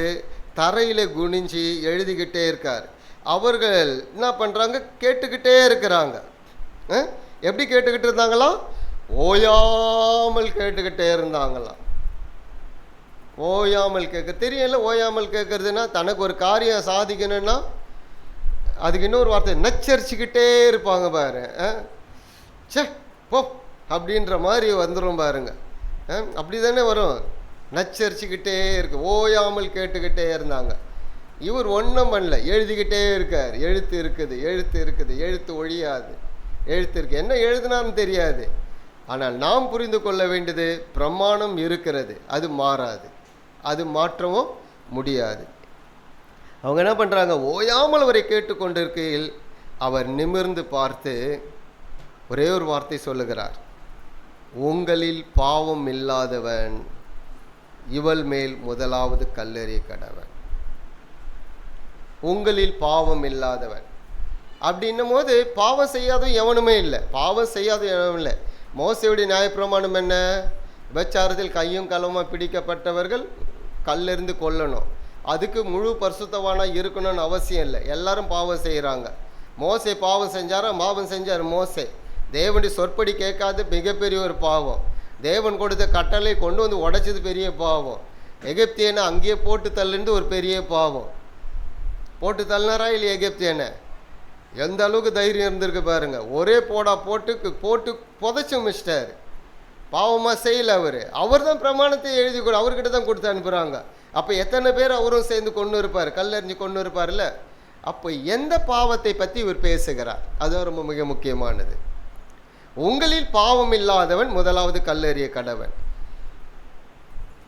தரையில் குனிஞ்சு எழுதிக்கிட்டே இருக்கார். அவர்கள் என்ன பண்ணுறாங்க? கேட்டுக்கிட்டே இருக்கிறாங்க. எப்படி கேட்டுக்கிட்டு இருந்தாங்களாம்? ஓயாமல் கேட்டுக்கிட்டே இருந்தாங்களாம். ஓயாமல் கேட்க தெரியல. ஓயாமல் கேட்கறதுன்னா தனக்கு ஒரு காரியம் சாதிக்கணும்னா அதுக்கு இன்னொரு வார்த்தை நச்சரிச்சுக்கிட்டே இருப்பாங்க பாரு. சே போ அப்படின்ற மாதிரி வந்துடும் பாருங்க. அப்படி தானே வரும். நச்சரிச்சுக்கிட்டே இருக்கு. ஓயாமல் கேட்டுக்கிட்டே இருந்தாங்க. இவர் ஒன்றும் பண்ணல, எழுதிக்கிட்டே இருக்கார். எழுத்து இருக்குது, எழுத்து இருக்குது, எழுத்து ஒழியாது, எழுத்து இருக்கு. என்ன எழுதுனான்னு தெரியாது. ஆனால் நாம் புரிந்து கொள்ள வேண்டியது பிரமாணம் இருக்கிறது, அது மாறாது, அது மாற்றவும் முடியாது. அவங்க என்ன பண்ணுறாங்க? ஓயாமல் அவரை கேட்டுக்கொண்டிருக்கையில் அவர் நிமிர்ந்து பார்த்து ஒரே ஒரு வார்த்தை சொல்லுகிறார், உங்களில் பாவம் இல்லாதவன் இவள் மேல் முதலாவது கல்லெறிய கடவன். உங்களில் பாவம் இல்லாதவன் அப்படின்னும் போது பாவம் செய்யாதும் எவனுமே இல்லை. பாவம் செய்யாதும் எவனும் இல்லை. மோசேயுடைய நியாயப்பிரமாணம் என்ன? விபச்சாரத்தில் கையும் களவுமா பிடிக்கப்பட்டவர்கள் கல்லெறிந்து கொல்லணும். அதுக்கு முழு பரிசுத்தவானாக இருக்கணும்னு அவசியம் இல்லை. எல்லாரும் பாவம் செய்கிறாங்க. மோசே பாவம் செஞ்சாரா? பாவம் செஞ்சார் மோசே. தேவனுடைய சொற்படி கேட்காது மிகப்பெரிய ஒரு பாவம். தேவன் கொடுத்த கட்டளை கொண்டு வந்து உடைச்சது பெரிய பாவம். எகிப்தியனை அங்கேயே போட்டு தள்ளுந்து ஒரு பெரிய பாவம். போட்டு தள்ளினாரா இல்லை எகிப்தியனை? எந்த அளவுக்கு தைரியம் இருந்திருக்கு பாருங்க. ஒரே போடா போட்டு போட்டு புதைச்சு மிஸ்டர். பாவமாக செய்யலை அவர் தான் பிரமாணத்தை எழுதி அவர்கிட்ட தான் கொடுத்து அனுப்புகிறாங்க. அப்போ எத்தனை பேர் அவரும் சேர்ந்து கொண்டு இருப்பார், கல்லெறிஞ்சு கொண்டு இருப்பார்ல. அப்போ எந்த பாவத்தை பற்றி இவர் பேசுகிறார்? அதுதான் ரொம்ப மிக முக்கியமானது. உங்களில் பாவம் இல்லாதவன் முதலாவது கல்லெறிய கடவன்.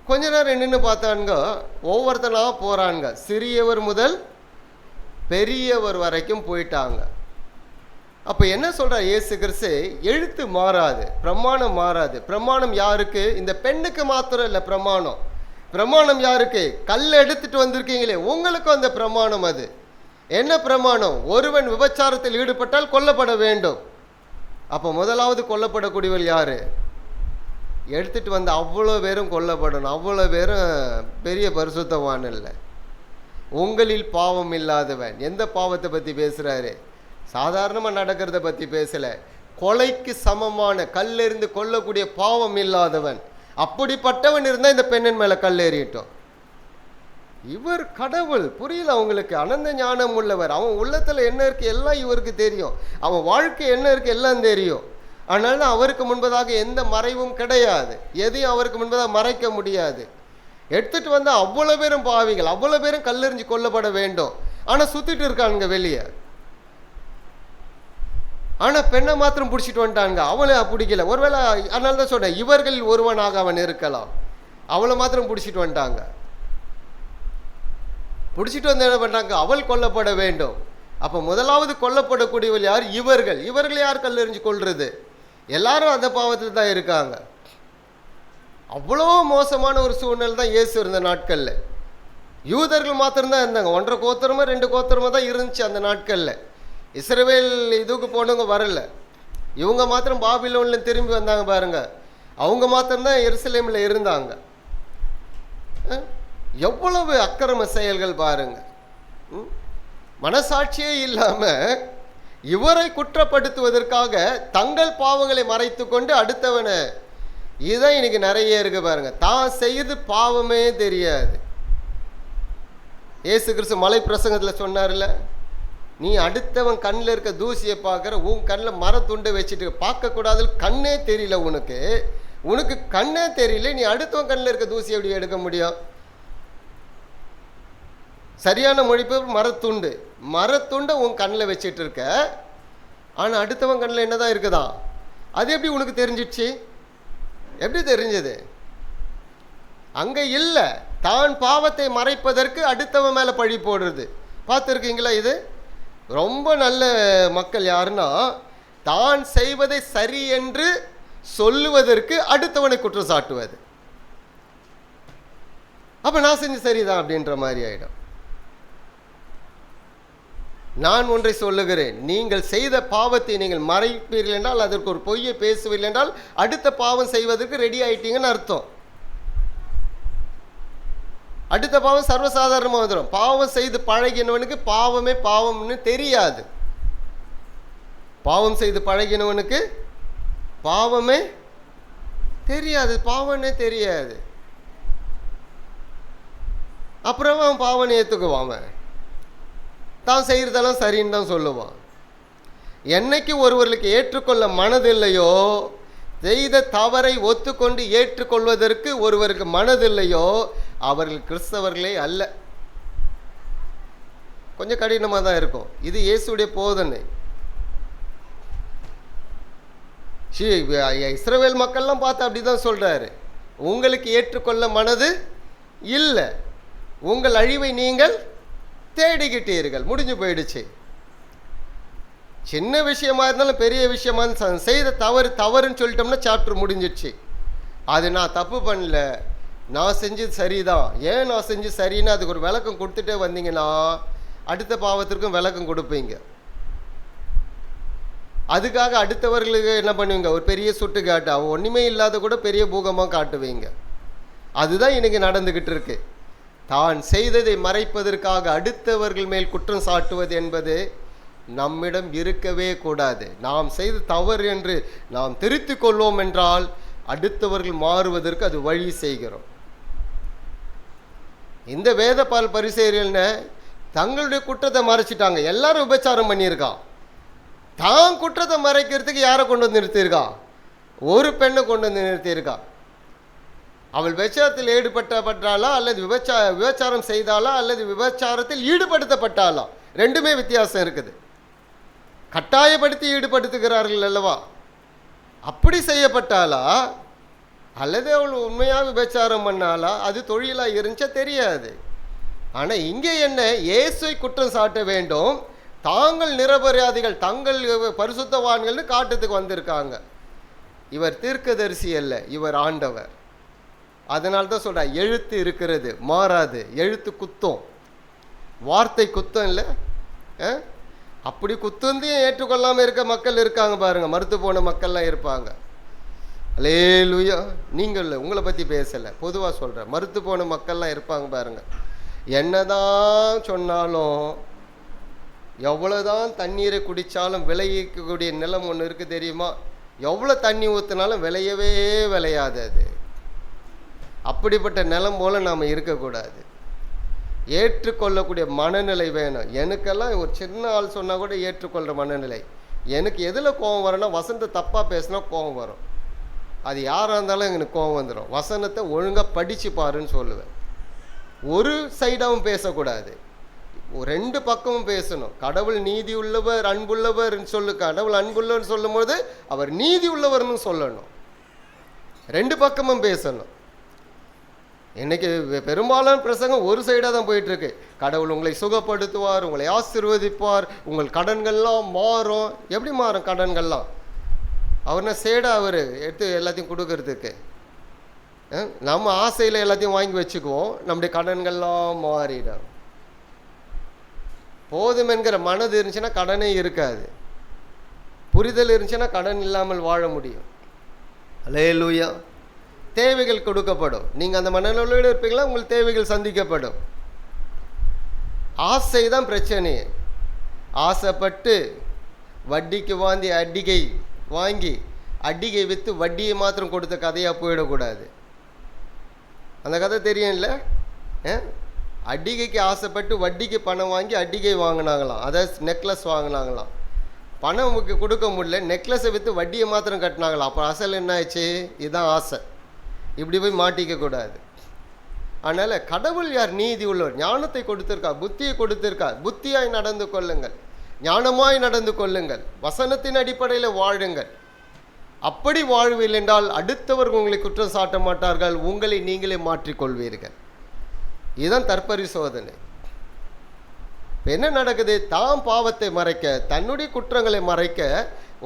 கொஞ்ச நேரம் நின்று பார்த்தானுங்க, ஒவ்வொருத்தனா போகிறானுங்க. சிறியவர் முதல் பெரியவர் வரைக்கும் போயிட்டாங்க. அப்போ என்ன சொல்கிறார் இயேசு கிறிஸ்து? எழுத்து மாறாது, பிரமாணம் மாறாது. பிரமாணம் யாருக்கு? இந்த பெண்ணுக்கு மாத்திரம் இல்லை பிரமாணம். பிரமாணம் யாருக்கு? கல் எடுத்துட்டு வந்திருக்கீங்களே, உங்களுக்கும் அந்த பிரமாணம். அது என்ன பிரமாணம்? ஒருவன் விபச்சாரத்தில் ஈடுபட்டால் கொல்லப்பட வேண்டும். அப்போ முதலாவது கொல்லப்படக்கூடியவர் யாரு? எடுத்துட்டு வந்த அவ்வளோ பேரும் கொல்லப்படணும். அவ்வளோ பேரும் பெரிய பரிசுத்தவான் இல்லை. உங்களில் பாவம் இல்லாதவன். எந்த பாவத்தை பற்றி பேசுகிறாரு? சாதாரணமாக நடக்கிறத பற்றி பேசலை. கொலைக்கு சமமான கல்லெறிந்து கொல்லக்கூடிய பாவம் இல்லாதவன். அப்படிப்பட்டவன் இருந்தால் இந்த பெண்ணின் மேலே கல்லெறியட்டும். இவர் கடவுள். புரியல அவங்களுக்கு? அனந்த ஞானம் உள்ளவர். அவன் உள்ளத்தில் என்ன இருக்குது எல்லாம் இவருக்கு தெரியும். அவன் வாழ்க்கை என்ன இருக்குது எல்லாம் தெரியும். அதனால அவருக்கு முன்பதாக எந்த மறைவும் கிடையாது. எதையும் அவருக்கு முன்பதாக மறைக்க முடியாது. எடுத்துட்டு வந்தால் அவ்வளோ பேரும் பாவிகள், அவ்வளோ பேரும் கல்லெறிஞ்சு கொல்லப்பட வேண்டும். ஆனால் சுற்றிட்டு இருக்கானுங்க வெளியே. ஆனால் பெண்ணை மாத்திரம் பிடிச்சிட்டு வந்துட்டாங்க. அவளை பிடிக்கல. ஒருவேளை அதனால தான் சொன்னேன், இவர்களில் ஒருவனாக அவன் இருக்கலாம். அவளை மாத்திரம் பிடிச்சிட்டு வந்துட்டாங்க. பிடிச்சிட்டு வந்து என்ன பண்ணுறாங்க? அவள் கொல்லப்பட வேண்டும். அப்போ முதலாவது கொல்லப்படக்கூடியவள் யார்? இவர்கள். இவர்கள் யார் கல்லெறிஞ்சு கொள்வது? எல்லாரும் அந்த பாவத்தில் தான் இருக்காங்க. அவ்வளோ மோசமான ஒரு சூழ்நிலை தான் இயேசு இருந்த நாட்களில். யூதர்கள் மாத்திரம்தான் இருந்தாங்க. 1.5 கோத்திரமோ 2 கோத்திரமோ தான் இருந்துச்சு அந்த நாட்களில். இஸ்ரவேல் இதுக்கு போனவங்க வரல. இவங்க மாத்திரம் பாபிலோனில் திரும்பி வந்தாங்க பாருங்க. அவங்க மாத்திரம்தான் எருசலேமில் இருந்தாங்க. எவ்வளவு அக்கிரம செயல்கள் பாருங்க. மனசாட்சியே இல்லாமல் இவரை குற்றப்படுத்துவதற்காக தங்கள் பாவங்களை மறைத்து கொண்டு அடுத்தவனை, இதுதான் இன்னைக்கு நிறைய இருக்கு பாருங்க. தான் செய்து பாவமே தெரியாது. இயேசு கிறிஸ்து மலை பிரசங்கத்தில் சொன்னார்ல, நீ அடுத்தவன் கண்ணில் இருக்க தூசியை பார்க்குற, உன் கண்ணில் மரத்துண்டை வச்சுட்டு பார்க்கக்கூடாது. கண்ணே தெரியல உனக்கு. உனக்கு கண்ணே தெரியல, நீ அடுத்தவன் கண்ணில் இருக்க தூசியை எப்படி எடுக்க முடியும்? சரியான மொழிப்பு மரத்துண்டு. மரத்துண்டை உன் கண்ணில் வச்சிட்டு இருக்க, ஆனால் அடுத்தவன் கண்ணில் என்னதான் இருக்குதா? அது எப்படி உனக்கு தெரிஞ்சிடுச்சு? எப்படி தெரிஞ்சது? அங்கே இல்லை. தான் பாவத்தை மறைப்பதற்கு அடுத்தவன் மேலே பழி போடுறது. பார்த்துருக்கீங்களா? இது ரொம்ப நல்ல மக்கள் யாருன்னா, தான் செய்வதை சரி என்று சொல்லுவதற்கு அடுத்தவனை குற்றம் சாட்டுவது. அப்போ நான் செஞ்சு சரிதான் அப்படின்ற மாதிரி ஆயிடும். நான் ஒன்றை சொல்லுகிறேன், நீங்கள் செய்த பாவத்தை நீங்கள் மறைப்பீர்கள் என்றால், அதற்கு ஒரு பொய்யை பேசுவீர்கள் என்றால், அடுத்த பாவம் செய்வதற்கு ரெடி ஆயிட்டீங்கன்னு அர்த்தம். அடுத்த பாவம் சர்வசாதாரணமாக வந்துடும். பாவம் செய்து பழகினவனுக்கு பாவமே பாவம்னு தெரியாது. பாவம் செய்து பழகினவனுக்கு பாவமே தெரியாது, பாவம்னே தெரியாது. அப்புறம் அவன் பாவனை ஏற்றுக்குவான். அவன் தான் செய்கிறதெல்லாம் சரின்னு தான் சொல்லுவான். என்னைக்கு ஒருவர்களுக்கு ஏற்றுக்கொள்ள மனதில்லையோ, செய்த தவறை ஒத்துக்கொண்டு ஏற்றுக்கொள்வதற்கு ஒருவருக்கு மனதில்லையோ, அவர்கள் கிறிஸ்தவர்களே அல்ல. கொஞ்சம் கடினமாக தான் இருக்கும். இது இயேசுடைய போதனை. இஸ்ரவேல் மக்கள்லாம் பார்த்து அப்படி தான் சொல்கிறாரு, உங்களுக்கு ஏற்றுக்கொள்ள மனது இல்லை, உங்கள் அழிவை நீங்கள் தேடிக்கிட்டீர்கள். முடிஞ்சு போயிடுச்சு. சின்ன விஷயமா இருந்தாலும் பெரிய விஷயமா இருந்தாலும் செய்த தவறுன்னு சொல்லிட்டோம்னா சாப்டர் முடிஞ்சிடுச்சு. அது நான் தப்பு பண்ணல, நான் செஞ்சது சரிதான். ஏன் நான் செஞ்சு சரின்னு அதுக்கு ஒரு விளக்கம் கொடுத்துட்டே வந்தீங்கன்னா அடுத்த பாவத்திற்கும் விளக்கம் கொடுப்பீங்க. அதுக்காக அடுத்தவர்களுக்கு என்ன பண்ணுவீங்க? ஒரு பெரிய சுட்டு காட்டு, அவன் ஒன்றுமே இல்லாத கூட பெரிய பூகமாக காட்டுவீங்க. அதுதான் இன்னைக்கு நடந்துக்கிட்டு இருக்கு. தான் செய்ததை மறைப்பதற்காக அடுத்தவர்கள் மேல் குற்றம் சாட்டுவது என்பது நம்மிடம் இருக்கவே கூடாது. நாம் செய்த தவறு என்று நாம் திருத்திக் கொள்வோம் என்றால் அடுத்தவர்கள் மாறுவதற்கு அது வழி செய்கிறோம். இந்த வேத பால் பரிசேயர்கள்னு தங்களுடைய குற்றத்தை மறைச்சிட்டாங்க. எல்லாரும் விபச்சாரம் பண்ணியிருக்கான். தான் குற்றத்தை மறைக்கிறதுக்கு யாரை கொண்டு வந்து நிறுத்தியிருக்கா? ஒரு பெண்ணை கொண்டு வந்து நிறுத்தியிருக்கா. அவள் விபச்சாரத்தில் ஈடுபட்டப்பட்டாளா அல்லது விபச்சாரம் செய்தாளா அல்லது விபச்சாரத்தில் ஈடுபடுத்தப்பட்டாளா? ரெண்டுமே வித்தியாசம் இருக்குது. கட்டாயப்படுத்தி ஈடுபடுத்துகிறார்கள் அல்லவா? அப்படி செய்யப்பட்டாளா அல்லது அவள் உண்மையாக விபச்சாரம் பண்ணாளா? அது தொழிலாக இருந்துச்சா தெரியாது. ஆனால் இங்கே என்ன, இயேசுவை குற்றம் சாட்ட வேண்டும். தாங்கள் நிரபராதிகள், தங்கள் பரிசுத்தவான்கள்னு காட்டுறதுக்கு வந்திருக்காங்க. இவர் தீர்க்கதரிசி அல்ல, இவர் ஆண்டவர். அதனால தான் சொல்கிறா, எழுத்து இருக்கிறது மாறாது. எழுத்து குத்தம், வார்த்தை குத்தம் இல்லை. அப்படி குத்தந்தையும் ஏற்றுக்கொள்ளாமல் இருக்க மக்கள் இருக்காங்க பாருங்க. மறுத்து போன மக்கள்லாம் இருப்பாங்க. அல்லேலூயா. நீங்கள் உங்களை பற்றி பேசலை, பொதுவாக சொல்கிறேன். மறுத்து போன மக்கள்லாம் இருப்பாங்க பாருங்க. என்னதான் சொன்னாலும், எவ்வளோதான் தண்ணீரை குடித்தாலும் விளையக்கூடிய நிலம் ஒன்று இருக்குது தெரியுமா? எவ்வளோ தண்ணி ஊற்றினாலும் விளையவே விளையாது. அது அப்படிப்பட்ட நிலம் போல் நாம் இருக்கக்கூடாது. ஏற்றுக்கொள்ளக்கூடிய மனநிலை வேணும். எனக்கெல்லாம் ஒரு சின்ன ஆள் சொன்னால் கூட ஏற்றுக்கொள்கிற மனநிலை. எனக்கு எதில் கோபம் வரும்னா, வசனத்தை தப்பாக பேசினா கோபம் வரும். அது யாராக இருந்தாலும் எனக்கு கோபம் வந்துடும். வசனத்தை ஒழுங்காக படித்து பாருன்னு சொல்லுவேன். ஒரு சைடாகவும் பேசக்கூடாது, ரெண்டு பக்கமும் பேசணும். கடவுள் நீதி உள்ளவர் அன்புள்ளவர்னு சொல்லு. கடவுள் அன்புள்ளவர் சொல்லும் போது அவர் நீதி உள்ளவர்னு சொல்லணும். ரெண்டு பக்கமும் பேசணும். இன்னைக்கு பெரும்பாலான பிரசங்கம் ஒரு சைடாக தான் போயிட்டுருக்கு. கடவுள் உங்களை சுகப்படுத்துவார், உங்களை ஆசீர்வதிப்பார், உங்கள் கடன்கள்லாம் மாறும். எப்படி மாறும் கடன்கள்லாம்? அவர்னா சேடா அவர் எடுத்து எல்லாத்தையும் கொடுக்கறதுக்கு. நம்ம ஆசையில் எல்லாத்தையும் வாங்கி வச்சுக்குவோம், நம்முடைய கடன்கள்லாம் மாறிடும். போதும் என்கிற மனது இருந்துச்சுன்னா கடனே இருக்காது. புரிதல் இருந்துச்சுன்னா கடன் இல்லாமல் வாழ முடியும். அல்லேலூயா. தேவைகள் கொடுக்கப்படும். நீங்கள் அந்த மனநிலையோடு இருப்பீங்களா, உங்கள் தேவைகள் சந்திக்கப்படும். ஆசை தான் பிரச்சனையே. ஆசைப்பட்டு வட்டிக்கு வாங்கி அடிகை விற்று வட்டியை மாத்திரம் கொடுத்த கதையாக போயிடக்கூடாது. அந்த கதை தெரியும்ல? அடிகைக்கு ஆசைப்பட்டு வட்டிக்கு பணம் வாங்கி அடிகை வாங்கினாங்களாம், அதாவது நெக்லஸ் வாங்கினாங்களாம். பணம் கொடுக்க முடியல, நெக்லஸை விற்று வட்டியை மாத்திரம் கட்டினாங்களாம். அப்போ அசல் என்ன ஆயிடுச்சு? இதுதான் ஆசை. இப்படி போய் மாட்டிக்க கூடாது. அதனால் கடவுள் யார்? நீதி உள்ளவர். ஞானத்தை கொடுத்திருக்கார், புத்தியை கொடுத்திருக்கார். புத்தியாய் நடந்து கொள்ளுங்கள், ஞானமாய் நடந்து கொள்ளுங்கள், வசனத்தின் அடிப்படையில் வாழுங்கள். அப்படி வாழ்வில் என்றால் அடுத்தவர்கள் உங்களை குற்றம் சாட்ட மாட்டார்கள், உங்களை நீங்களே மாற்றிக்கொள்வீர்கள். இதுதான் தற்பரிசோதனை. இப்போ என்ன நடக்குது? தாம் பாவத்தை மறைக்க, தன்னுடைய குற்றங்களை மறைக்க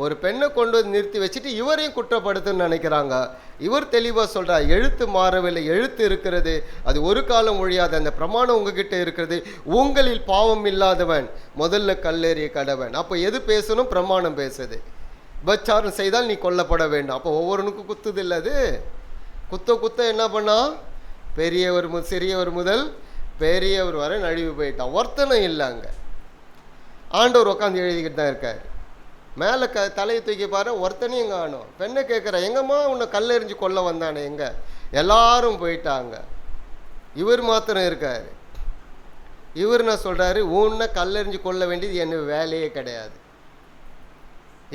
ஒரு பெண்ணை கொண்டு வந்து நிறுத்தி வச்சுட்டு இவரையும் குற்றப்படுத்துன்னு நினைக்கிறாங்க. இவர் தெளிவாக சொல்கிறார், எழுத்து மாறவில்லை, எழுத்து இருக்கிறது, அது ஒரு காலம் ஒழியாது. அந்த பிரமாணம் உங்ககிட்ட இருக்கிறது. உங்களில் பாவம் இல்லாதவன் முதல்ல கல்லெறிய கடவன். அப்போ எது பேசணும்? பிரமாணம் பேசுது. விபச்சாரம் செய்தால் நீ கொல்லப்பட வேண்டும். அப்போ ஒவ்வொருனுக்கும் குத்துது இல்லை? அது குத்த என்ன பண்ணா? பெரியவர் சிறியவர் முதல் பெரியவர் வரை நழுவி போயிட்டான். ஒருத்தனும் இல்லை. அங்கே ஆண்டவர் உட்காந்து எழுதிக்கிட்டு தான் இருக்கார். மேலே தலையை தூக்கி பாரு, ஒருத்தனையும் காணும். பெண்ணை கேட்குற, எங்கம்மா உன்னை கல்லெறிஞ்சு கொல்ல வந்தானே, எங்கே? எல்லாரும் போயிட்டாங்க, இவர் மாத்திரம் இருக்கார். இவர் என்ன சொல்கிறாரு? உன்னை கல்லெறிஞ்சு கொல்ல வேண்டியது என்ன வேலையே கிடையாது.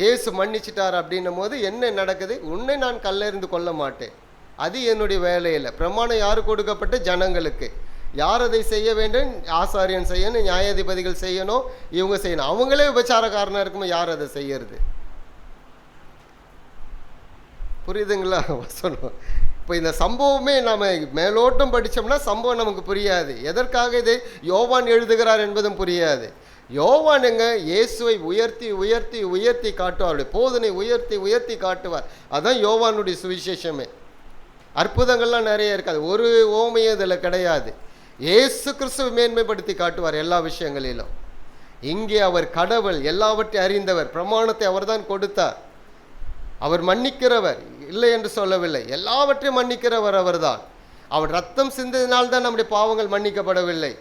ஏசு மன்னிச்சிட்டார் அப்படின்னும் போது என்ன நடக்குது? உன்னை நான் கல்லெறிந்து கொல்ல மாட்டேன், அது என்னுடைய வேலை இல்லை. பிரமாணம் யாரு கொடுக்கப்பட்ட? ஜனங்களுக்கு. யார் அதை செய்ய வேண்டும்? ஆசாரியன் செய்யணும், நியாயாதிபதிகள் செய்யணும், இவங்க செய்யணும். அவங்களே விபச்சாரக்காரனாக இருக்கும்போது யார் அதை செய்யறது? புரியுதுங்களா வசனம்? இப்போ இந்த சம்பவமே நாம் மேலோட்டம் படித்தோம்னா சம்பவம் நமக்கு புரியாது. எதற்காக இது யோவான் எழுதுகிறார் என்பதும் புரியாது. யோவான் எங்க இயேசுவை உயர்த்தி உயர்த்தி உயர்த்தி காட்டுவார், அவருடைய போதனை உயர்த்தி உயர்த்தி காட்டுவார். அதுதான் யோவானுடைய சுவிசேஷமே. அற்புதங்கள்லாம் நிறைய இருக்காது, ஒரு ஓமையும் இதில் கிடையாது. இயேசு கிறிஸ்துவை மேன்மைப்படுத்தி காட்டுவார் எல்லா விஷயங்களிலும். இங்கே அவர் கடவுள், எல்லாவற்றையும் அறிந்தவர், பிரமாணத்தை அவர் தான் கொடுத்தார். அவர் மன்னிக்கிறவர், இல்லை என்று சொல்லவில்லை, எல்லாவற்றையும் மன்னிக்கிறவர் அவர்தான். அவர் ரத்தம் சிந்ததினால்தான் நம்முடைய பாவங்கள் மன்னிக்கப்படவில்லை,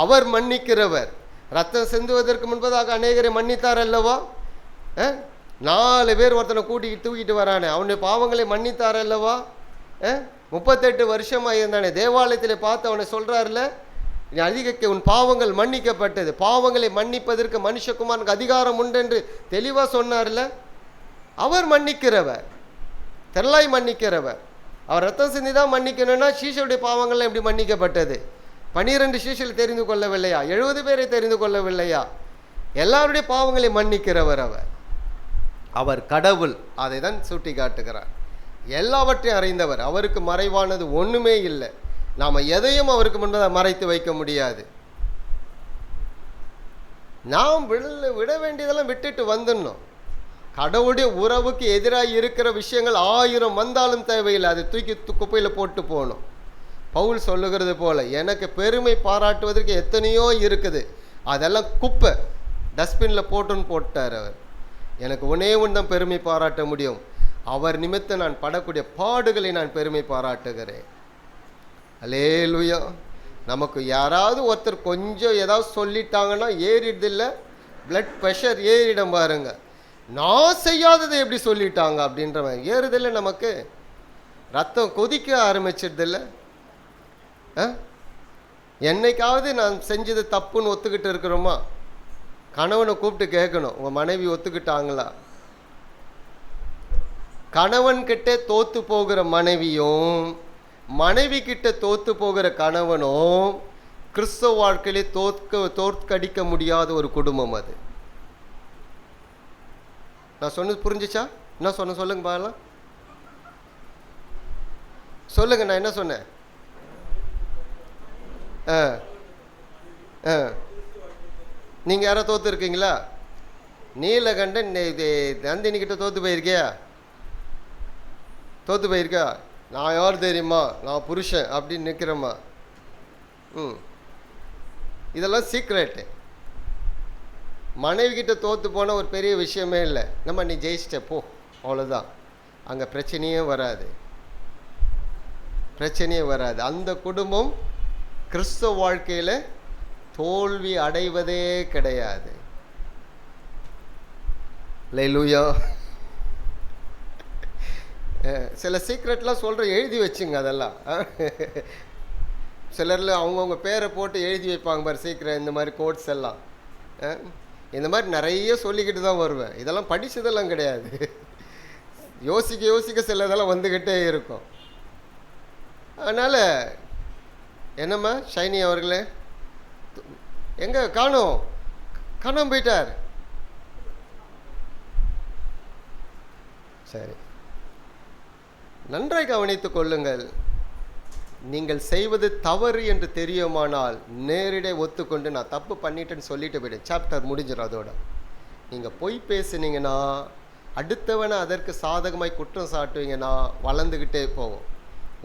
அவர் மன்னிக்கிறவர். ரத்தம் சிந்துவதற்கு முன்பதாக அநேகரை மன்னித்தார் அல்லவா? 4 பேர் ஒருத்தனை தூக்கிட்டு வரானே, அவனுடைய பாவங்களை மன்னித்தார் அல்லவா? 38 வருஷமாக இருந்தானே, தேவாலயத்தில் பார்த்து அவனை சொல்கிறார்ல, நீ அதிகரிக்க உன் பாவங்கள் மன்னிக்கப்பட்டது. பாவங்களை மன்னிப்பதற்கு மனுஷகுமாரனுக்கு அதிகாரம் உண்டு என்று தெளிவாக சொன்னார்ல. அவர் மன்னிக்கிறவர், தெரலாய் மன்னிக்கிறவர். அவர் ரத்தம் சிந்தி தான் மன்னிக்கணும்னா சீஷருடைய பாவங்கள்லாம் எப்படி மன்னிக்கப்பட்டது? 12 சீஷர்கள் தெரிந்து கொள்ளவில்லையா? 70 பேரை தெரிந்து கொள்ளவில்லையா? எல்லாருடைய பாவங்களை மன்னிக்கிறவர் அவர். அவர் கடவுள், அதை தான் சுட்டி காட்டுகிறார். எல்லாவற்றையும் அறிந்தவர், அவருக்கு மறைவானது ஒன்றுமே இல்லை. நாம் எதையும் அவருக்கு முன்பதாக மறைத்து வைக்க முடியாது. நாம் விட வேண்டியதெல்லாம் விட்டுட்டு வந்துடணும். கடவுளுடைய உறவுக்கு எதிராக இருக்கிற விஷயங்கள் 1000 வந்தாலும் தேவையில்லை, அதை தூக்கி குப்பையில் போட்டு போகணும். பவுல் சொல்லுகிறது போல, எனக்கு பெருமை பாராட்டுவதற்கு எத்தனையோ இருக்குது, அதெல்லாம் குப்பை டஸ்ட்பினில் போட்டுன்னு போட்டார் அவர். எனக்கு ஒன்னே ஒன்று தான் பெருமை பாராட்ட முடியும், அவர் நிமித்தம் நான் படக்கூடிய பாடுகளை நான் பெருமை பாராட்டுகிறேன். அல்லேலூயா. நமக்கு யாராவது ஒருத்தர் கொஞ்சம் ஏதாவது சொல்லிட்டாங்கன்னா ஏறிடுதில்ல, பிளட் ப்ரெஷர் ஏறிடும் பாருங்க. நான் செய்யாததை எப்படி சொல்லிட்டாங்க அப்படின்றவன் ஏறுதில்லை, நமக்கு ரத்தம் கொதிக்க ஆரம்பிச்சிடுதில்ல. என்னைக்காவது நான் செஞ்சது தப்புன்னு ஒத்துக்கிட்டு இருக்கிறோமா? கணவனை கூப்பிட்டு கேட்கணும், உங்கள் மனைவி ஒத்துக்கிட்டாங்களா? கணவன்கிட்ட தோத்து போகிற மனைவியும் மனைவி கிட்ட தோத்து போகிற கணவனும் கிறிஸ்தவ வாழ்க்கையிலே தோற்கடிக்க முடியாத ஒரு குடும்பம் அது. நான் சொன்னது புரிஞ்சிச்சா? என்ன சொன்ன சொல்லுங்க பாக்கலாம், சொல்லுங்க. நான் என்ன சொன்னேன்? நீங்கள் யாரோ தோற்று இருக்கீங்களா? நீலகண்டன் நந்தினிக்கிட்ட தோற்று போயிருக்கியா? தோற்று போயிருக்கா? நான் யார் தெரியுமா, நான் புருஷன் அப்படின்னு நிற்கிறேம்மா. இதெல்லாம் சீக்ரெட்டு. மனைவி கிட்ட தோற்று போன ஒரு பெரிய விஷயமே இல்லை. நம்ம நீ ஜெயிச்சிட்ட போ, அவ்வளோதான். அங்கே பிரச்சனையே வராது, பிரச்சனையே வராது. அந்த குடும்பம் கிறிஸ்தவ வாழ்க்கையில் தோல்வி அடைவதே கிடையாது. அல்லேலூயா. சில சீக்ரெட்லாம் சொல்கிற, எழுதி வச்சுங்க அதெல்லாம். சிலரில் அவங்கவுங்க பேரை போட்டு எழுதி வைப்பாங்க பாரு சீக்ரெட், இந்த மாதிரி கோட்ஸ் எல்லாம். இந்த மாதிரி நிறைய சொல்லிக்கிட்டு தான் வருவேன். இதெல்லாம் படித்ததெல்லாம் கிடையாது, யோசிக்க யோசிக்க சில இதெல்லாம் வந்துக்கிட்டே இருக்கும். அதனால் என்னம்மா ஷைனி அவர்களே, எங்கே காணோம்? காணாம போயிட்டார். சரி, நன்றாய் கவனித்துக் கொள்ளுங்கள். நீங்கள் செய்வது தவறு என்று தெரியுமானால் நேரிடையே ஒத்துக்கொண்டு நான் தப்பு பண்ணிட்டேன்னு சொல்லிட்டு போய்டு, சாப்டர் முடிஞ்சிடும். அதோட நீங்கள் பொய் பேசுனீங்கன்னா, அடுத்தவனை அதற்கு சாதகமாய் குற்றம் சாட்டுவீங்கன்னா வளர்ந்துக்கிட்டே போகும்.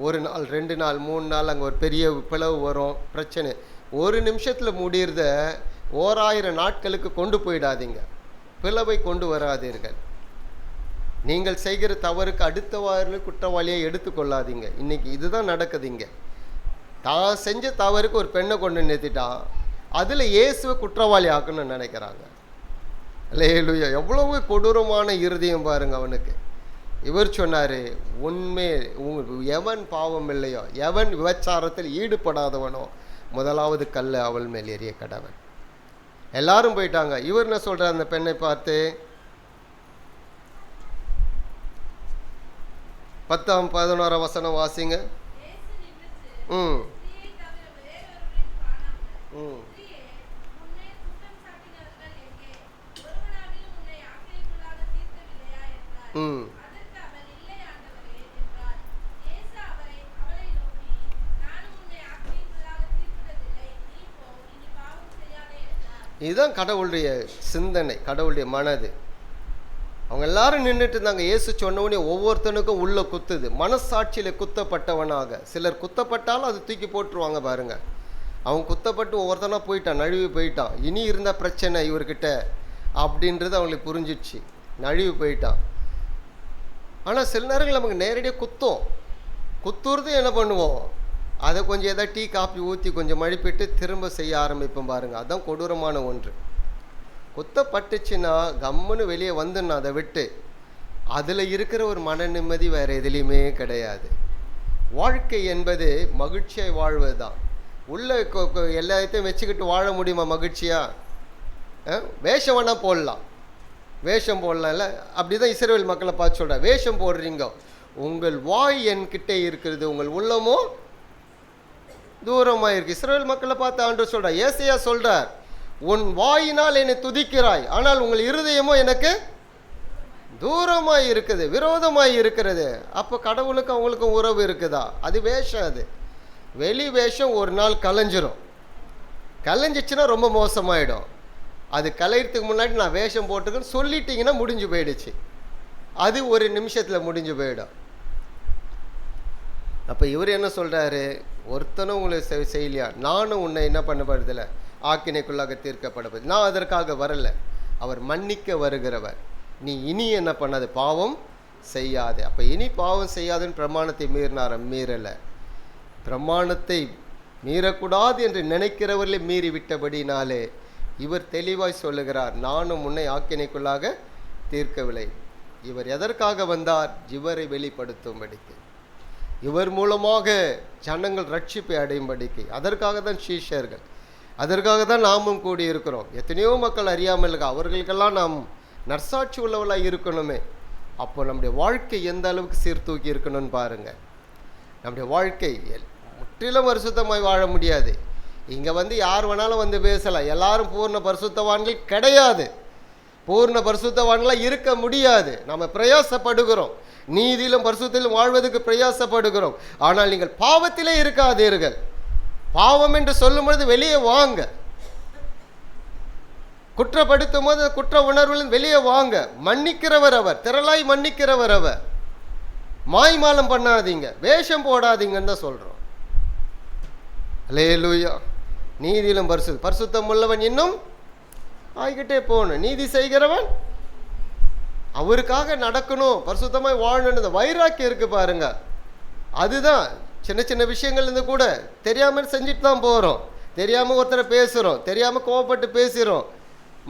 1 நாள் 2 நாள் 3 நாள் அங்கே ஒரு பெரிய பிளவு வரும், பிரச்சனை. 1 நிமிஷத்தில் முடிகிறத 1000 நாட்களுக்கு கொண்டு போயிடாதீங்க, பிளவை கொண்டு வராதீர்கள். நீங்கள் செய்கிற தவறுக்கு அடுத்தவாறு குற்றவாளியை எடுத்துக்கொள்ளாதீங்க. இன்றைக்கி இதுதான் நடக்குது. இங்கே தான் செஞ்ச தவறுக்கு ஒரு பெண்ணை கொண்டு நிறுத்திட்டான், அதில் இயேசுவை குற்றவாளி ஆக்கணும்னு நினைக்கிறாங்க. அல்லேலூயா. எவ்வளவு கொடூரமான இருதயம் பாருங்க அவனுக்கு. இவர் சொன்னார், உண்மை எவன் பாவம் இல்லையோ, எவன் விபச்சாரத்தில் ஈடுபடாதவனோ முதலாவது கல்லை அவள் மேல் எறிய கடவன். எல்லாரும் போயிட்டாங்க. இவர் என்ன சொல்கிறார் அந்த பெண்ணை பார்த்து? 10ஆம் 11ஆம் வசனம் வாசிங்க. இதுதான் கடவுளுடைய சிந்தனை, கடவுளுடைய மனது. அவங்க எல்லாரும் நின்றுட்டு இருந்தாங்க. இயேசு சொன்னவனே ஒவ்வொருத்தனுக்கும் உள்ள குத்துது, மனசாட்சியில் குத்தப்பட்டவனாக. சிலர் குத்தப்பட்டாலும் அது தூக்கி போட்டுருவாங்க பாருங்க. அவன் குத்தப்பட்டு ஒவ்வொருத்தனா போயிட்டான், நழுவி போயிட்டான். இனி இருந்த பிரச்சனை இவர்கிட்ட அப்படின்றது அவங்களுக்கு புரிஞ்சிடுச்சு, நழுவி போயிட்டான். ஆனால் சில நேரங்கள் நமக்கு நேரடியாக குத்துறது என்ன பண்ணுவோம், அதை கொஞ்சம் எதாவது டீ காப்பி ஊற்றி கொஞ்சம் மழுப்பிட்டு திரும்ப செய்ய ஆரம்பிப்போம் பாருங்கள். அதுதான் கொடூரமான ஒன்று. குத்தப்பட்டுச்சுன்னா கம்முன்னு வெளியே வந்துடணும் அதை விட்டு. அதில் இருக்கிற ஒரு மன நிம்மதி வேறு எதுலேயுமே கிடையாது. வாழ்க்கை என்பது மகிழ்ச்சியை வாழ்வது தான். உள்ள எல்லாத்தையும் வச்சுக்கிட்டு வாழ முடியுமா மகிழ்ச்சியா? வேஷம் வேணால் போடலாம், வேஷம் போடலாம்ல. அப்படி தான் இஸ்ரவேல் மக்களை பார்த்து சொல்கிற, வேஷம் போடுறீங்க, உங்கள் வாய் என்கிட்ட இருக்கிறது, உங்கள் உள்ளமோ தூரமாக இருக்குது. இஸ்ரவேல் மக்களை பார்த்து ஆண்டவர் சொல்கிறார், ஏசையா சொல்கிறார், உன் வாயினால் என்னை துதிக்கிறாய், ஆனால் உங்கள் இருதயமோ எனக்கு தூரமாக இருக்குது, விரோதமாக இருக்கிறது. அப்போ கடவுளுக்கும் அவங்களுக்கும் உறவு இருக்குதா? அது வேஷம். அது வெளி வேஷம் ஒரு நாள் கலைஞ்சிரும். கலைஞ்சிச்சுன்னா ரொம்ப மோசமாயிடும். அது கலையிறதுக்கு முன்னாடி நான் வேஷம் போட்டுக்கன்னு சொல்லிட்டீங்கன்னா முடிஞ்சு போயிடுச்சு. அது ஒரு நிமிஷத்தில் முடிஞ்சு போயிடும். அப்போ இவர் என்ன சொல்கிறாரு, ஒருத்தனும் உங்களை செய்யலையா, நானும் உன்னை என்ன பண்ணப்படுறதில்ல, ஆக்கினைக்குள்ளாக தீர்க்கப்படுவது. நான் அதற்காக வரலை, அவர் மன்னிக்க வருகிறவர். நீ இனி என்ன பண்ணாது, பாவம் செய்யாது. அப்போ இனி பாவம் செய்யாதுன்னு பிரமாணத்தை மீறலை. பிரமாணத்தை மீறக்கூடாது என்று நினைக்கிறவர்களே மீறி விட்டபடினாலே இவர் தெளிவாய் சொல்லுகிறார், நானும் உன்னை ஆக்கினைக்குள்ளாக தீர்க்கவில்லை. இவர் எதற்காக வந்தார்? இவரை வெளிப்படுத்தும்படிக்கு, இவர் மூலமாக ஜனங்கள் ரட்சிப்பை அடையும்படிக்கு. அதற்காக தான் சீஷர்கள், அதற்காக தான் நாமும் கூடி இருக்கிறோம். எத்தனையோ மக்கள் அறியாமல் இருக்க, அவர்களுக்கெல்லாம் நாம் நற்சாட்சி உள்ளவர்களாக இருக்கணுமே. அப்போ நம்முடைய வாழ்க்கை எந்த அளவுக்கு சீர்தூக்கி இருக்கணும்னு பாருங்கள். நம்முடைய வாழ்க்கை முற்றிலும் பரிசுத்தமாய் வாழ முடியாது. இங்கே யார் வேணாலும் பேசலாம், எல்லாரும் பூர்ண பரிசுத்தவான்கள் கிடையாது, பூர்ண பரிசுத்தவான்களாக இருக்க முடியாது. நம்ம பிரயாசப்படுகிறோம், நீதியிலும் பரிசுத்திலும் வாழ்வதற்கு பிரயாசப்படுகிறோம். ஆனால் நீங்கள் பாவத்திலே இருக்காதீர்கள். பாவம் என்று சொல்லும் பொழுது வெளியே வாங்க, குற்றப்படுத்தும் போது குற்ற உணர்வுகளின் வெளியே வாங்க. மன்னிக்கிறவர் அவர், திரளாய் மன்னிக்கிறவர் அவர். மாய்மாலம் பண்ணாதீங்க, வேஷம் போடாதீங்கன்னு தான் சொல்கிறோம். அல்லேலூயா. நீதியிலும் பரிசுத்தம் உள்ளவன் இன்னும் ஆகிக்கிட்டே போகணும். நீதி செய்கிறவன் அவருக்காக நடக்கணும், பரிசுத்தமாய் வாழணும். வைராக்கியம் இருக்கு பாருங்க. அதுதான் சின்ன சின்ன விஷயங்கள் இருந்து கூட தெரியாமல் செஞ்சுட்டு தான் போகிறோம். தெரியாமல் ஒருத்தரை பேசுகிறோம், தெரியாமல் கோவப்பட்டு பேசுகிறோம்,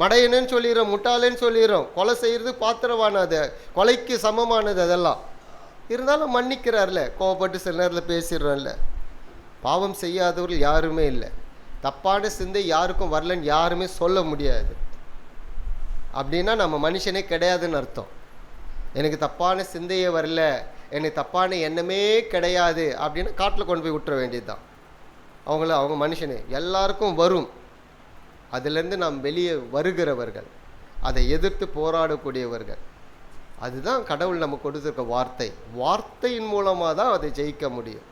மடையனுன்னு சொல்லிடுறோம், முட்டாளேன்னு சொல்லிடுறோம், கொலை செய்கிறது பாத்திரமானது, கொலைக்கு சமமானது. அதெல்லாம் இருந்தாலும் மன்னிக்கிறார்ல, கோவப்பட்டு சில நேரத்தில் பேசிடுறோம்ல. பாவம் செய்யாதவர்கள் யாருமே இல்லை. தப்பான சிந்தை யாருக்கும் வரலன்னு யாருமே சொல்ல முடியாது. அப்படின்னா நம்ம மனுஷனே கிடையாதுன்னு அர்த்தம். எனக்கு தப்பான சிந்தையே வரல, எனக்கு தப்பான எண்ணமே கிடையாது அப்படின்னு காட்டில் கொண்டு போய் விட்டுற வேண்டியது தான். அவங்க மனுஷனே எல்லாருக்கும் வரும். அதிலேருந்து நாம் வெளியே வருகிறவர்கள், அதை எதிர்த்து போராடக்கூடியவர்கள். அதுதான் கடவுள் நமக்கு கொடுத்துருக்க வார்த்தை. வார்த்தையின் மூலமாக தான் அதை ஜெயிக்க முடியும்.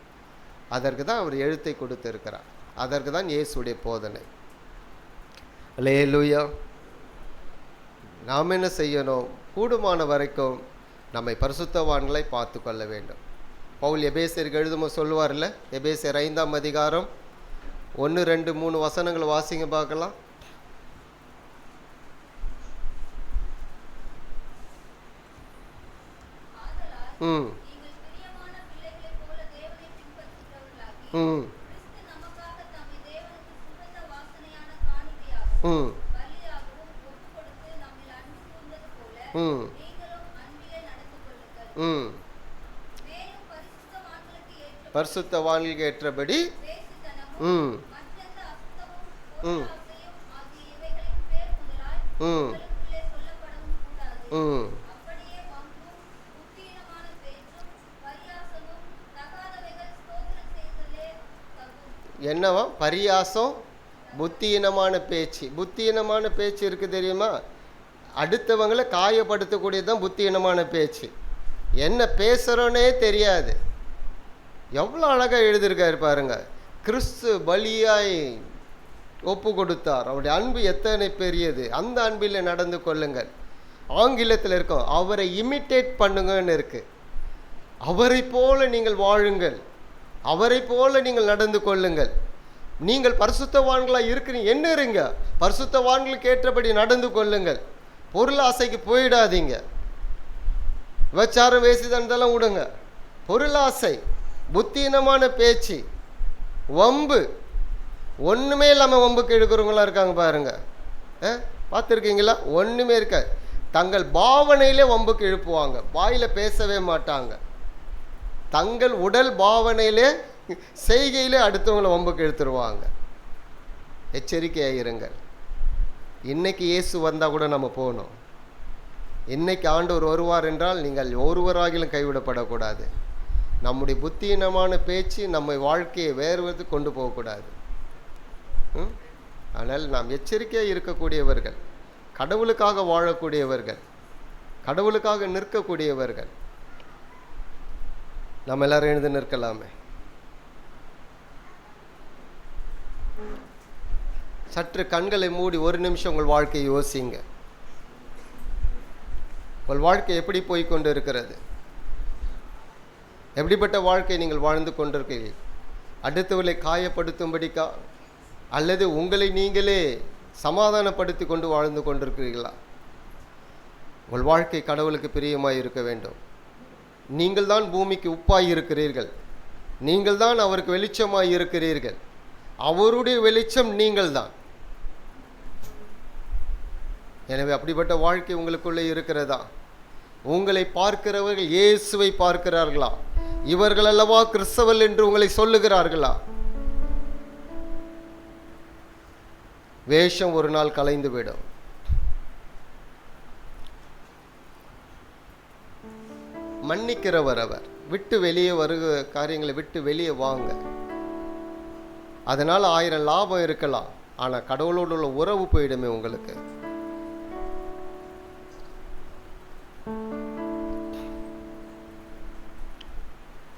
அதற்கு தான் அவர் எழுத்தை கொடுத்திருக்கிறார். அதற்கு தான் இயேசுடைய போதனை. அல்லேலூயா. நாம் என்ன செய்யணும்? கூடுமான வரைக்கும் நம்மை பரிசுத்தவான்களை பார்த்து கொள்ள வேண்டும். பவுல் எபேசியருக்கு எழுதும்போது சொல்லுவார்ல, எபேசியர் 5ஆம் அதிகாரம் 1, 2, 3 வசனங்களை வாசிங்க பார்க்கலாம். பரிசுத்தவான்களுக்கு ஏற்றபடி என்னவா? பரியாசம், புத்தியீனமான பேச்சு. புத்தியீனமான பேச்சு இருக்கு தெரியுமா? அடுத்தவங்களை காயப்படுத்தக்கூடியதுதான் புத்தியீனமான பேச்சு. என்ன பேசுகிறோன்னே தெரியாது. எவ்வளோ அழகாக எழுதியிருக்காரு பாருங்க. கிறிஸ்து பலியாய் ஒப்பு கொடுத்தார், அவருடைய அன்பு எத்தனை பெரியது, அந்த அன்பில் நடந்து கொள்ளுங்கள். ஆங்கிலத்தில் இருக்கும், அவரை இமிட்டேட் பண்ணுங்கன்னு இருக்கு. அவரை போல நீங்கள் வாழுங்கள், அவரை போல நீங்கள் நடந்து கொள்ளுங்கள். நீங்கள் பரிசுத்தவான்களாக இருக்கிறீங்க, என்ன இருங்க, பரிசுத்தவான்களுக்கு ஏற்றபடி நடந்து கொள்ளுங்கள். பொருள் ஆசைக்கு போயிடாதீங்க. விபச்சாரம், வேசிதனத்தெல்லாம் விடுங்க. பொருளாசை, புத்தீனமான பேச்சு, வம்பு, ஒன்றுமே இல்லாமல் வம்புக்கு எடுக்கிறவங்களாம் இருக்காங்க பாருங்க. பார்த்துருக்கீங்களா? ஒன்றுமே இருக்க, தங்கள் பாவனையிலே வம்புக்கு எழுப்புவாங்க, வாயில் பேசவே மாட்டாங்க. தங்கள் உடல் பாவனையிலே செய்கையிலே அடுத்தவங்களை வம்புக்கு இழுத்துருவாங்க. எச்சரிக்கையாக இருங்கள். இன்னைக்கு இயேசு வந்தால் கூட நம்ம போகணும். இன்னைக்கு ஆண்டவர் வருவார் என்றால் நீங்கள் ஒருவராகிலும் கைவிடப்படக்கூடாது. நம்முடைய புத்தியினமான பேச்சு நம்ம வாழ்க்கையை வேறு கொண்டு போகக்கூடாது. ஆனால் நாம் எச்சரிக்கையாக இருக்கக்கூடியவர்கள், கடவுளுக்காக வாழக்கூடியவர்கள், கடவுளுக்காக நிற்கக்கூடியவர்கள். நம்ம எல்லாரும் எழுந்து நிற்கலாமே. சற்று கண்களை மூடி ஒரு நிமிஷம் உங்கள் வாழ்க்கையை யோசிங்க. உங்கள் வாழ்க்கை எப்படி போய்கொண்டு இருக்கிறது? எப்படிப்பட்ட வாழ்க்கை நீங்கள் வாழ்ந்து கொண்டிருக்கிறீர்கள்? அடுத்தவர்களை காயப்படுத்தும்படிக்கா அல்லது உங்களை நீங்களே சமாதானப்படுத்தி கொண்டு வாழ்ந்து கொண்டிருக்கிறீர்களா? உங்கள் வாழ்க்கை கடவுளுக்கு பிரியமாய் இருக்க வேண்டும். நீங்கள் தான் பூமிக்கு உப்பாய் இருக்கிறீர்கள். நீங்கள் தான் அவருக்கு வெளிச்சமாய் இருக்கிறீர்கள். அவருடைய வெளிச்சம் நீங்கள் தான். எனவே அப்படிப்பட்ட வாழ்க்கை உங்களுக்குள்ளே இருக்கிறதா? உங்களை பார்க்கிறவர்கள் இயேசுவை பார்க்கிறார்களா? இவர்கள் அல்லவா கிறிஸ்தவர்கள் என்று உங்களை சொல்லுகிறார்களா? வேஷம் ஒரு நாள் கலைந்துவிடும். மன்னிக்கிறவர் அவர். விட்டு வெளியே காரியங்களை விட்டு வெளியே வாங்க. அதனால் 1000 லாபம் இருக்கலாம், ஆனால் கடவுளோடு உள்ள உறவு போயிடுமே உங்களுக்கு.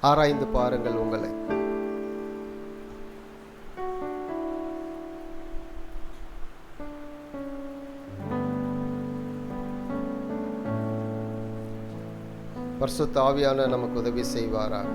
ஆராய்ந்து பாருங்கள் உங்களை. பரிசுத்த ஆவியானவர் நமக்கு உதவி செய்வாராக.